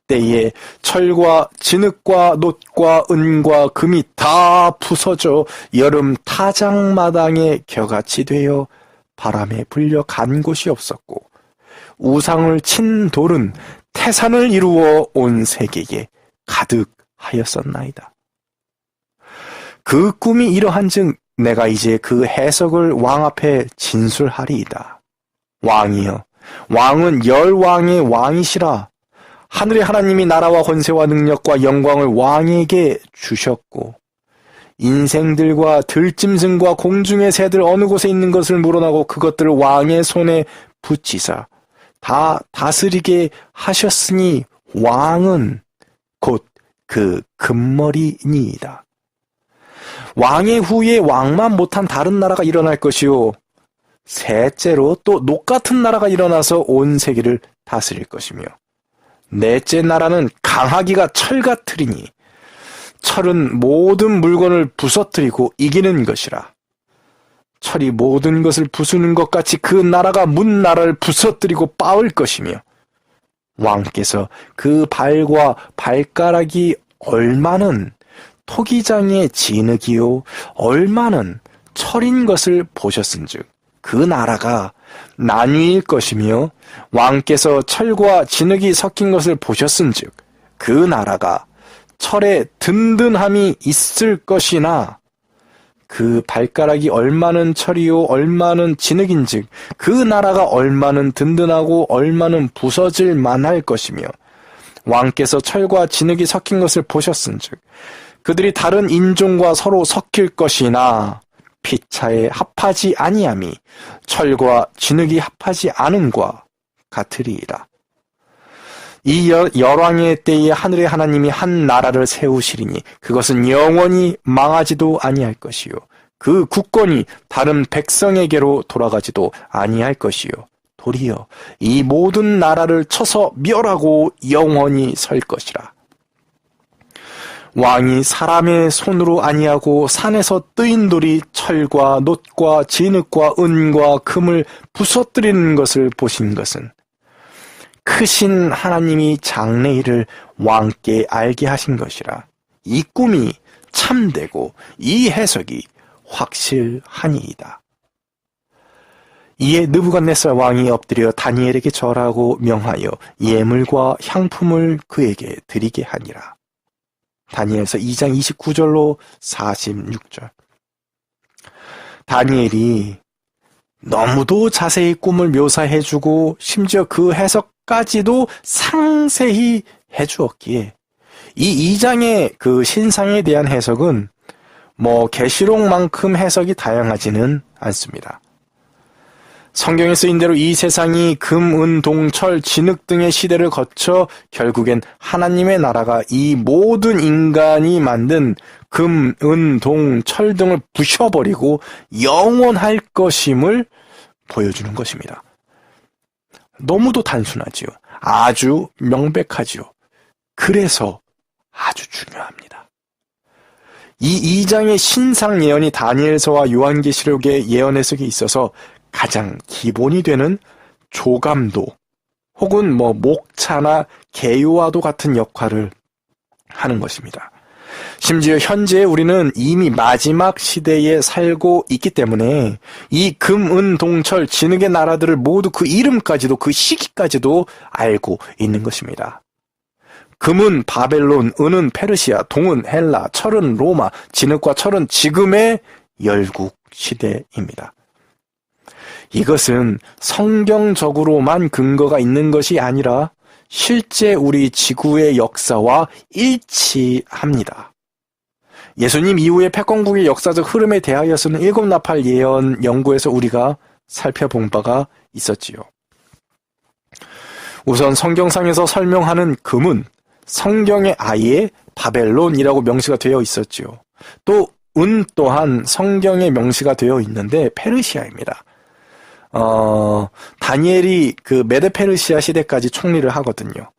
때에 철과 진흙과 놋과 은과 금이 다 부서져 여름 타작마당에 겨같이 되어 바람에 불려 간 곳이 없었고 우상을 친 돌은 태산을 이루어 온 세계에 가득하였었나이다. 그 꿈이 이러한즉 내가 이제 그 해석을 왕 앞에 진술하리이다. 왕이여, 왕은 열왕의 왕이시라. 하늘의 하나님이 나라와 권세와 능력과 영광을 왕에게 주셨고 인생들과 들짐승과 공중의 새들 어느 곳에 있는 것을 물어나고 그것들을 왕의 손에 붙이사 다 다스리게 하셨으니 왕은 곧 그 금머리니이다. 왕의 후에 왕만 못한 다른 나라가 일어날 것이요 셋째로 또 녹 같은 나라가 일어나서 온 세계를 다스릴 것이며 넷째 나라는 강하기가 철 같으리니 철은 모든 물건을 부서뜨리고 이기는 것이라. 철이 모든 것을 부수는 것 같이 그 나라가 문 나라를 부서뜨리고 빻을 것이며 왕께서 그 발과 발가락이 얼마는 토기장의 진흙이요 얼마는 철인 것을 보셨은즉 그 나라가 난위일 것이며 왕께서 철과 진흙이 섞인 것을 보셨은즉 그 나라가 철에 든든함이 있을 것이나 그 발가락이 얼마는 철이요 얼마는 진흙인즉 그 나라가 얼마는 든든하고 얼마는 부서질 만할 것이며 왕께서 철과 진흙이 섞인 것을 보셨은즉 그들이 다른 인종과 서로 섞일 것이나 피차에 합하지 아니함이 철과 진흙이 합하지 않음과 같으리이다. 이 열왕의 때에 하늘의 하나님이 한 나라를 세우시리니 그것은 영원히 망하지도 아니할 것이요 그 국권이 다른 백성에게로 돌아가지도 아니할 것이요 도리어 이 모든 나라를 쳐서 멸하고 영원히 설 것이라. 왕이 사람의 손으로 아니하고 산에서 뜨인 돌이 철과 놋과 진흙과 은과 금을 부서뜨리는 것을 보신 것은 크신 하나님이 장래일을 왕께 알게 하신 것이라. 이 꿈이 참되고 이 해석이 확실하니이다. 이에 느부갓네살 왕이 엎드려 다니엘에게 절하고 명하여 예물과 향품을 그에게 드리게 하니라. 다니엘서 2장 29절로 46절. 다니엘이 너무도 자세히 꿈을 묘사해주고 심지어 그 해석까지도 상세히 해주었기에 이 2장의 그 신상에 대한 해석은 계시록만큼 해석이 다양하지는 않습니다. 성경에 쓰인 대로 이 세상이 금, 은, 동, 철, 진흙 등의 시대를 거쳐 결국엔 하나님의 나라가 이 모든 인간이 만든 금, 은, 동, 철 등을 부셔버리고 영원할 것임을 보여주는 것입니다. 너무도 단순하지요. 아주 명백하지요. 그래서 아주 중요합니다. 이 2장의 신상 예언이 다니엘서와 요한계시록의 예언 해석에 있어서 가장 기본이 되는 조감도 혹은 목차나 개요와도 같은 역할을 하는 것입니다. 심지어 현재 우리는 이미 마지막 시대에 살고 있기 때문에 이 금, 은, 동, 철, 진흙의 나라들을 모두 그 이름까지도 그 시기까지도 알고 있는 것입니다. 금은 바벨론, 은은 페르시아, 동은 헬라, 철은 로마, 진흙과 철은 지금의 열국 시대입니다. 이것은 성경적으로만 근거가 있는 것이 아니라 실제 우리 지구의 역사와 일치합니다. 예수님 이후의 패권국의 역사적 흐름에 대하여서는 일곱 나팔 예언 연구에서 우리가 살펴본 바가 있었지요. 우선 성경상에서 설명하는 금은 성경에 아예 바벨론이라고 명시가 되어 있었지요. 또 은 또한 성경에 명시가 되어 있는데 페르시아입니다. 다니엘이 그 메데 페르시아 시대까지 총리를 하거든요.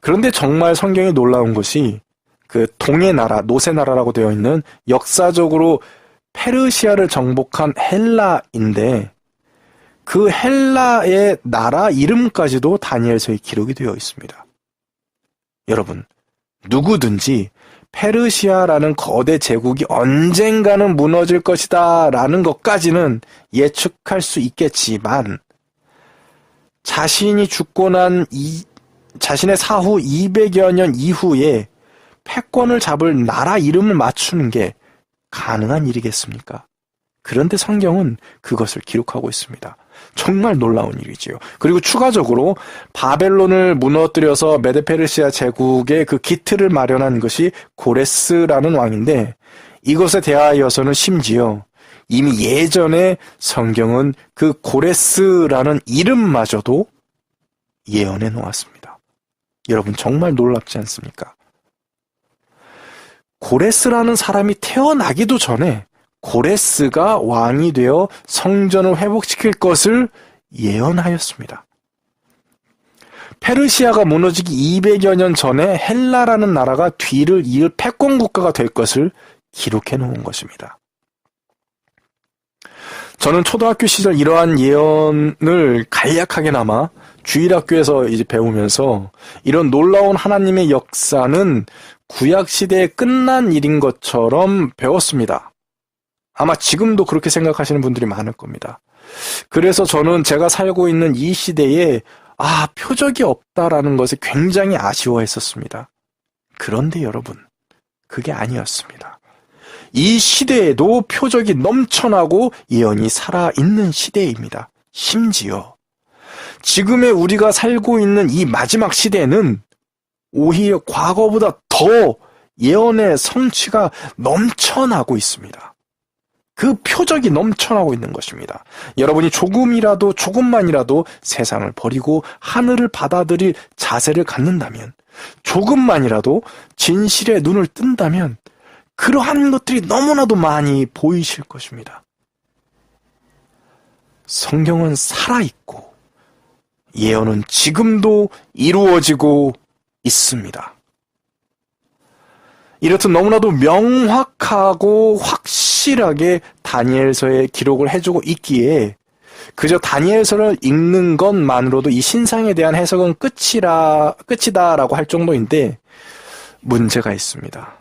그런데 정말 성경이 놀라운 것이 그 동의 나라, 노세 나라라고 되어 있는 역사적으로 페르시아를 정복한 헬라인데 그 헬라의 나라 이름까지도 다니엘서에 기록이 되어 있습니다. 여러분, 누구든지 페르시아라는 거대 제국이 언젠가는 무너질 것이다 라는 것까지는 예측할 수 있겠지만 자신이 죽고 난 자신의 사후 200여 년 이후에 패권을 잡을 나라 이름을 맞추는 게 가능한 일이겠습니까? 그런데 성경은 그것을 기록하고 있습니다. 정말 놀라운 일이지요. 그리고 추가적으로 바벨론을 무너뜨려서 메데페르시아 제국의 그 기틀을 마련한 것이 고레스라는 왕인데, 이것에 대하여서는 심지어 이미 예전에 성경은 그 고레스라는 이름마저도 예언해 놓았습니다. 여러분 정말 놀랍지 않습니까? 고레스라는 사람이 태어나기도 전에 고레스가 왕이 되어 성전을 회복시킬 것을 예언하였습니다. 페르시아가 무너지기 200여 년 전에 헬라라는 나라가 뒤를 이을 패권 국가가 될 것을 기록해 놓은 것입니다. 저는 초등학교 시절 이러한 예언을 간략하게나마 주일학교에서 이제 배우면서 이런 놀라운 하나님의 역사는 구약시대에 끝난 일인 것처럼 배웠습니다. 아마 지금도 그렇게 생각하시는 분들이 많을 겁니다. 그래서 저는 제가 살고 있는 이 시대에 표적이 없다라는 것에 굉장히 아쉬워했었습니다. 그런데 여러분, 그게 아니었습니다. 이 시대에도 표적이 넘쳐나고 예언이 살아있는 시대입니다. 심지어 지금의 우리가 살고 있는 이 마지막 시대는 오히려 과거보다 더 예언의 성취가 넘쳐나고 있습니다. 그 표적이 넘쳐나고 있는 것입니다. 여러분이 조금만이라도 세상을 버리고 하늘을 받아들일 자세를 갖는다면, 조금만이라도 진실의 눈을 뜬다면 그러한 것들이 너무나도 많이 보이실 것입니다. 성경은 살아있고 예언은 지금도 이루어지고 있습니다. 이렇듯 너무나도 명확하고 확실하게 다니엘서에 기록을 해주고 있기에 그저 다니엘서를 읽는 것만으로도 이 신상에 대한 해석은 끝이다라고 할 정도인데, 문제가 있습니다.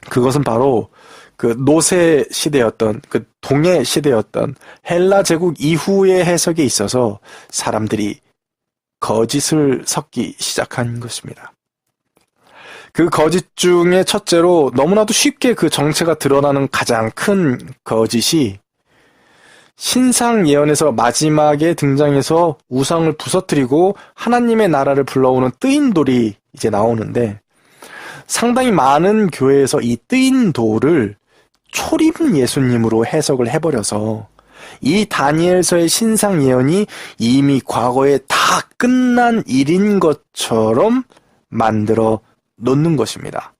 그것은 바로 그 노세 시대였던, 그 동해 시대였던 헬라 제국 이후의 해석에 있어서 사람들이 거짓을 섞기 시작한 것입니다. 그 거짓 중에 첫째로 너무나도 쉽게 그 정체가 드러나는 가장 큰 거짓이, 신상 예언에서 마지막에 등장해서 우상을 부서뜨리고 하나님의 나라를 불러오는 뜨인 돌이 이제 나오는데, 상당히 많은 교회에서 이 뜨인 돌을 초림 예수님으로 해석을 해버려서 이 다니엘서의 신상 예언이 이미 과거에 다 끝난 일인 것처럼 만들어 놓는 것입니다.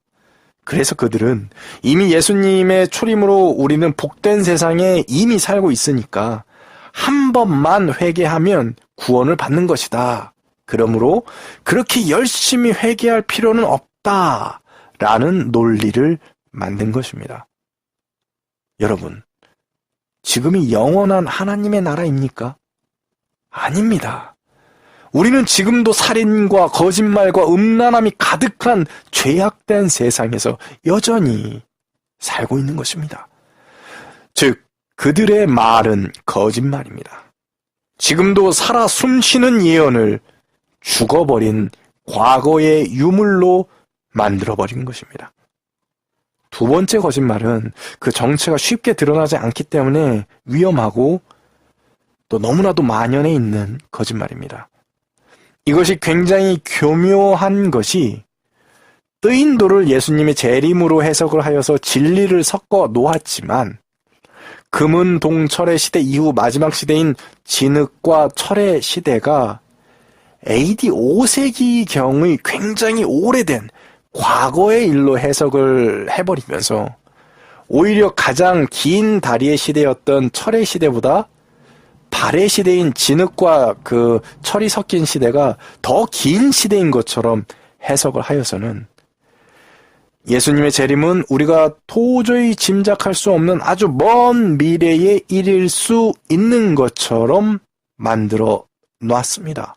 그래서 그들은 이미 예수님의 초림으로 우리는 복된 세상에 이미 살고 있으니까 한 번만 회개하면 구원을 받는 것이다. 그러므로 그렇게 열심히 회개할 필요는 없다라는 논리를 만든 것입니다. 여러분, 지금이 영원한 하나님의 나라입니까? 아닙니다. 우리는 지금도 살인과 거짓말과 음란함이 가득한 죄악된 세상에서 여전히 살고 있는 것입니다. 즉, 그들의 말은 거짓말입니다. 지금도 살아 숨쉬는 예언을 죽어버린 과거의 유물로 만들어버린 것입니다. 두 번째 거짓말은 그 정체가 쉽게 드러나지 않기 때문에 위험하고 또 너무나도 만연해 있는 거짓말입니다. 이것이 굉장히 교묘한 것이, 뜨인 돌을 예수님의 재림으로 해석을 하여서 진리를 섞어 놓았지만, 금은 동철의 시대 이후 마지막 시대인 진흙과 철의 시대가 AD 5세기경의 굉장히 오래된 과거의 일로 해석을 해버리면서 오히려 가장 긴 다리의 시대였던 철의 시대보다 발의 시대인 진흙과 그 철이 섞인 시대가 더 긴 시대인 것처럼 해석을 하여서는 예수님의 재림은 우리가 도저히 짐작할 수 없는 아주 먼 미래의 일일 수 있는 것처럼 만들어 놨습니다.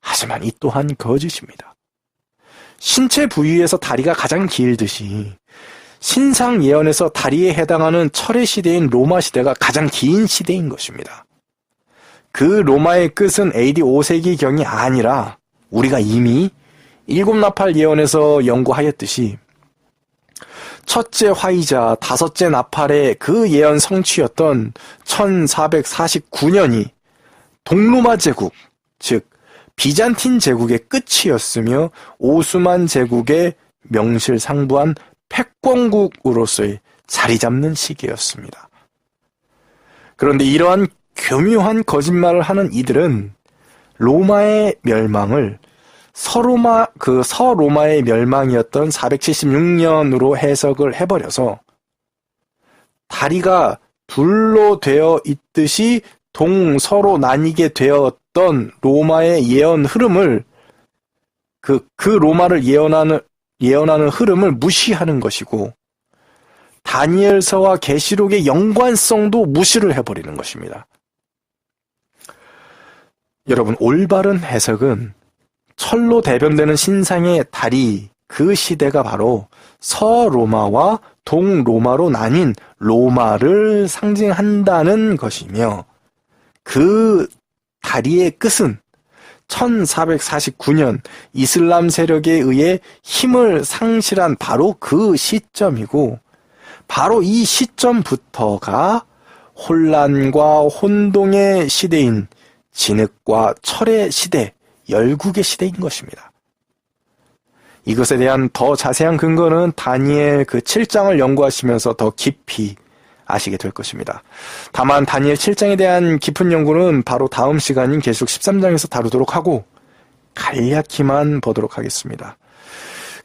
하지만 이 또한 거짓입니다. 신체 부위에서 다리가 가장 길듯이 신상 예언에서 다리에 해당하는 철의 시대인 로마 시대가 가장 긴 시대인 것입니다. 그 로마의 끝은 AD 5세기경이 아니라 우리가 이미 일곱 나팔 예언에서 연구하였듯이 첫째 화이자, 다섯째 나팔의 그 예언 성취였던 1449년이 동로마 제국, 즉 비잔틴 제국의 끝이었으며 오스만 제국의 명실상부한 패권국으로서의 자리 잡는 시기였습니다. 그런데 이러한 교묘한 거짓말을 하는 이들은 로마의 멸망을 서로마의 멸망이었던 476년으로 해석을 해버려서 다리가 둘로 되어 있듯이 동서로 나뉘게 되었던 로마의 예언 흐름을 그 로마를 예언하는 흐름을 무시하는 것이고 다니엘서와 계시록의 연관성도 무시를 해버리는 것입니다. 여러분, 올바른 해석은 철로 대변되는 신상의 다리, 그 시대가 바로 서로마와 동로마로 나뉜 로마를 상징한다는 것이며 그 다리의 끝은 1449년 이슬람 세력에 의해 힘을 상실한 바로 그 시점이고 바로 이 시점부터가 혼란과 혼동의 시대인 진흙과 철의 시대, 열국의 시대인 것입니다. 이것에 대한 더 자세한 근거는 다니엘 그 7장을 연구하시면서 더 깊이 아시게 될 것입니다. 다만 다니엘 7장에 대한 깊은 연구는 바로 다음 시간인 계시록 13장에서 다루도록 하고 간략히만 보도록 하겠습니다.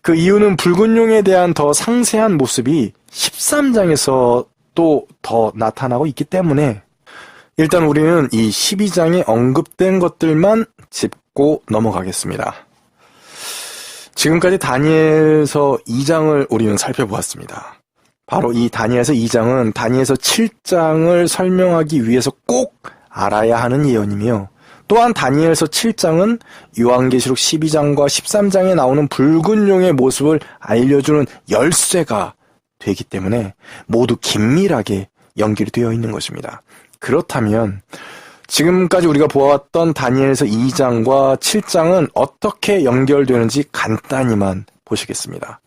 그 이유는 붉은 용에 대한 더 상세한 모습이 13장에서 또 더 나타나고 있기 때문에 일단 우리는 이 12장에 언급된 것들만 짚고 넘어가겠습니다. 지금까지 다니엘서 2장을 우리는 살펴보았습니다. 바로 이 다니엘서 2장은 다니엘서 7장을 설명하기 위해서 꼭 알아야 하는 예언이며 또한 다니엘서 7장은 요한계시록 12장과 13장에 나오는 붉은 용의 모습을 알려주는 열쇠가 되기 때문에 모두 긴밀하게 연결이 되어 있는 것입니다. 그렇다면 지금까지 우리가 보아왔던 다니엘서 2장과 7장은 어떻게 연결되는지 간단히만 보시겠습니다.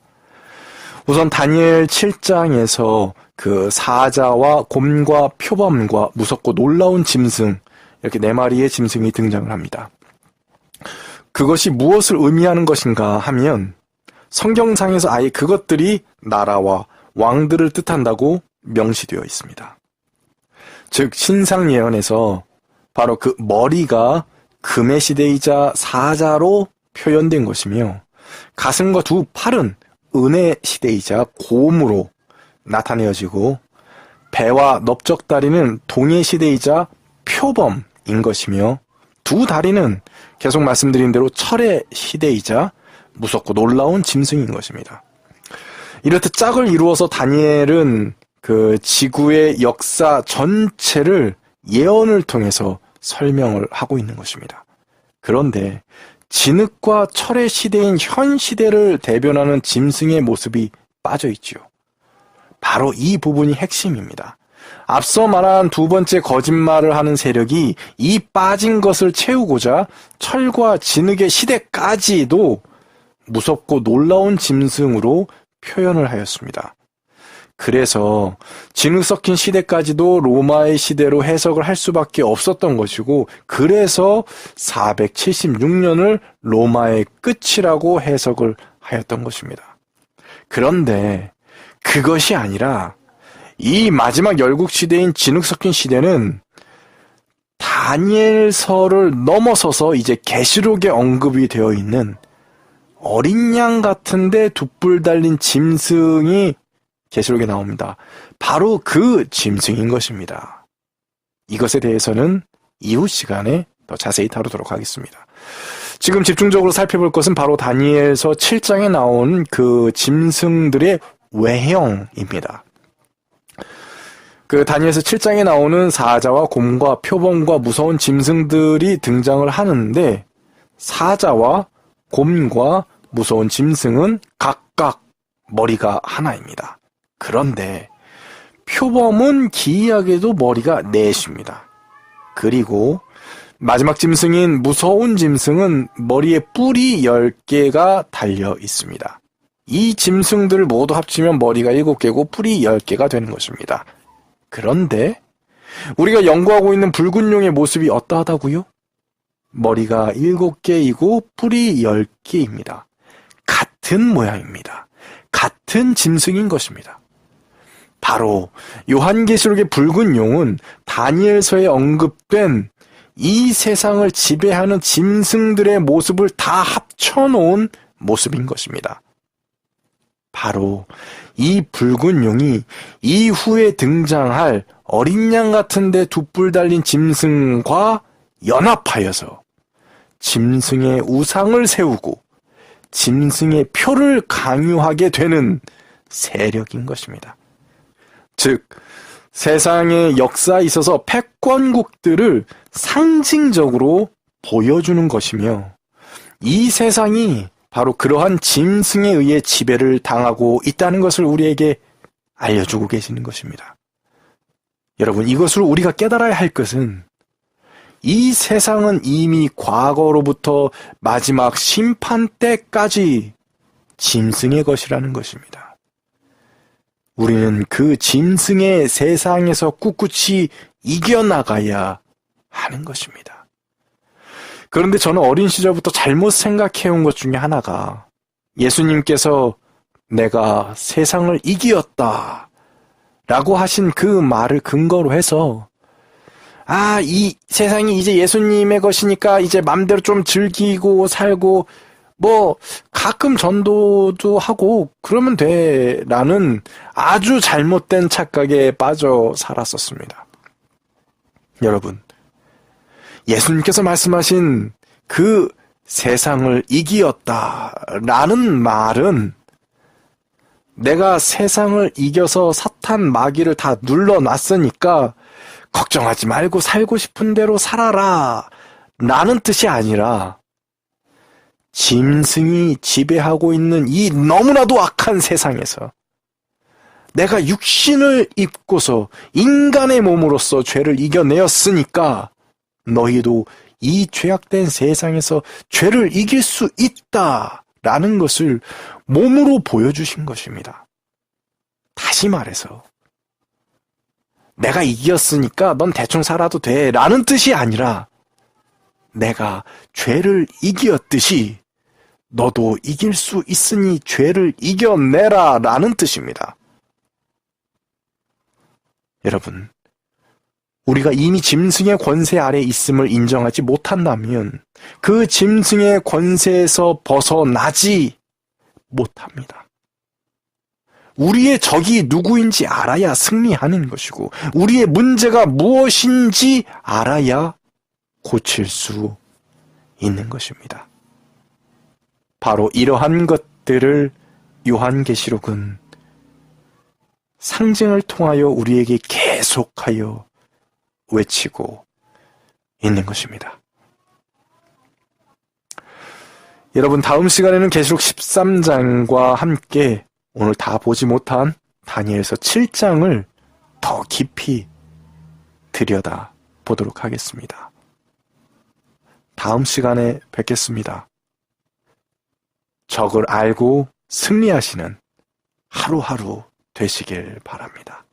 우선 다니엘 7장에서 그 사자와 곰과 표범과 무섭고 놀라운 짐승, 이렇게 4마리의 짐승이 등장을 합니다. 그것이 무엇을 의미하는 것인가 하면 성경상에서 아예 그것들이 나라와 왕들을 뜻한다고 명시되어 있습니다. 즉 신상 예언에서 바로 그 머리가 금의 시대이자 사자로 표현된 것이며 가슴과 두 팔은 은의 시대이자 곰으로 나타내어지고 배와 넓적다리는 동의 시대이자 표범인 것이며 두 다리는 계속 말씀드린 대로 철의 시대이자 무섭고 놀라운 짐승인 것입니다. 이렇듯 짝을 이루어서 다니엘은 그 지구의 역사 전체를 예언을 통해서 설명을 하고 있는 것입니다. 그런데 진흙과 철의 시대인 현 시대를 대변하는 짐승의 모습이 빠져 있지요. 바로 이 부분이 핵심입니다. 앞서 말한 두 번째 거짓말을 하는 세력이 이 빠진 것을 채우고자 철과 진흙의 시대까지도 무섭고 놀라운 짐승으로 표현을 하였습니다. 그래서 진흙 섞인 시대까지도 로마의 시대로 해석을 할 수밖에 없었던 것이고 그래서 476년을 로마의 끝이라고 해석을 하였던 것입니다. 그런데 그것이 아니라 이 마지막 열국 시대인 진흙 섞인 시대는 다니엘서를 넘어서서 이제 계시록에 언급이 되어 있는 어린 양 같은데 돛불 달린 짐승이 계시록에 나옵니다. 바로 그 짐승인 것입니다. 이것에 대해서는 이후 시간에 더 자세히 다루도록 하겠습니다. 지금 집중적으로 살펴볼 것은 바로 다니엘서 7장에 나온 그 짐승들의 외형입니다. 그 다니엘서 7장에 나오는 사자와 곰과 표범과 무서운 짐승들이 등장을 하는데 사자와 곰과 무서운 짐승은 각각 머리가 하나입니다. 그런데 표범은 기이하게도 머리가 넷입니다. 그리고 마지막 짐승인 무서운 짐승은 머리에 뿔이 10개가 달려 있습니다. 이 짐승들을 모두 합치면 머리가 7개고 뿔이 10개가 되는 것입니다. 그런데 우리가 연구하고 있는 붉은 용의 모습이 어떠하다고요? 머리가 7개이고 뿔이 10개입니다. 같은 모양입니다. 같은 짐승인 것입니다. 바로 요한계시록의 붉은 용은 다니엘서에 언급된 이 세상을 지배하는 짐승들의 모습을 다 합쳐놓은 모습인 것입니다. 바로 이 붉은 용이 이후에 등장할 어린 양 같은데 두 뿔 달린 짐승과 연합하여서 짐승의 우상을 세우고 짐승의 표를 강요하게 되는 세력인 것입니다. 즉, 세상의 역사에 있어서 패권국들을 상징적으로 보여주는 것이며 이 세상이 바로 그러한 짐승에 의해 지배를 당하고 있다는 것을 우리에게 알려주고 계시는 것입니다. 여러분, 이것을 우리가 깨달아야 할 것은 이 세상은 이미 과거로부터 마지막 심판 때까지 짐승의 것이라는 것입니다. 우리는 그 짐승의 세상에서 꿋꿋이 이겨나가야 하는 것입니다. 그런데 저는 어린 시절부터 잘못 생각해온 것 중에 하나가 예수님께서 내가 세상을 이기었다 라고 하신 그 말을 근거로 해서 이 세상이 이제 예수님의 것이니까 이제 맘대로 좀 즐기고 살고 가끔 전도도 하고 그러면 돼 라는 아주 잘못된 착각에 빠져 살았었습니다. 여러분, 예수님께서 말씀하신 그 세상을 이기었다라는 말은 내가 세상을 이겨서 사탄 마귀를 다 눌러놨으니까 걱정하지 말고 살고 싶은 대로 살아라 라는 뜻이 아니라 짐승이 지배하고 있는 이 너무나도 악한 세상에서 내가 육신을 입고서 인간의 몸으로서 죄를 이겨내었으니까 너희도 이 죄악된 세상에서 죄를 이길 수 있다라는 것을 몸으로 보여주신 것입니다. 다시 말해서 내가 이겼으니까 넌 대충 살아도 돼 라는 뜻이 아니라 내가 죄를 이겼듯이 너도 이길 수 있으니 죄를 이겨내라 라는 뜻입니다. 여러분, 우리가 이미 짐승의 권세 아래 있음을 인정하지 못한다면 그 짐승의 권세에서 벗어나지 못합니다. 우리의 적이 누구인지 알아야 승리하는 것이고 우리의 문제가 무엇인지 알아야 고칠 수 있는 것입니다. 바로 이러한 것들을 요한계시록은 상징을 통하여 우리에게 계속하여 외치고 있는 것입니다. 여러분, 다음 시간에는 계시록 13장과 함께 오늘 다 보지 못한 다니엘서 7장을 더 깊이 들여다 보도록 하겠습니다. 다음 시간에 뵙겠습니다. 적을 알고 승리하시는 하루하루 되시길 바랍니다.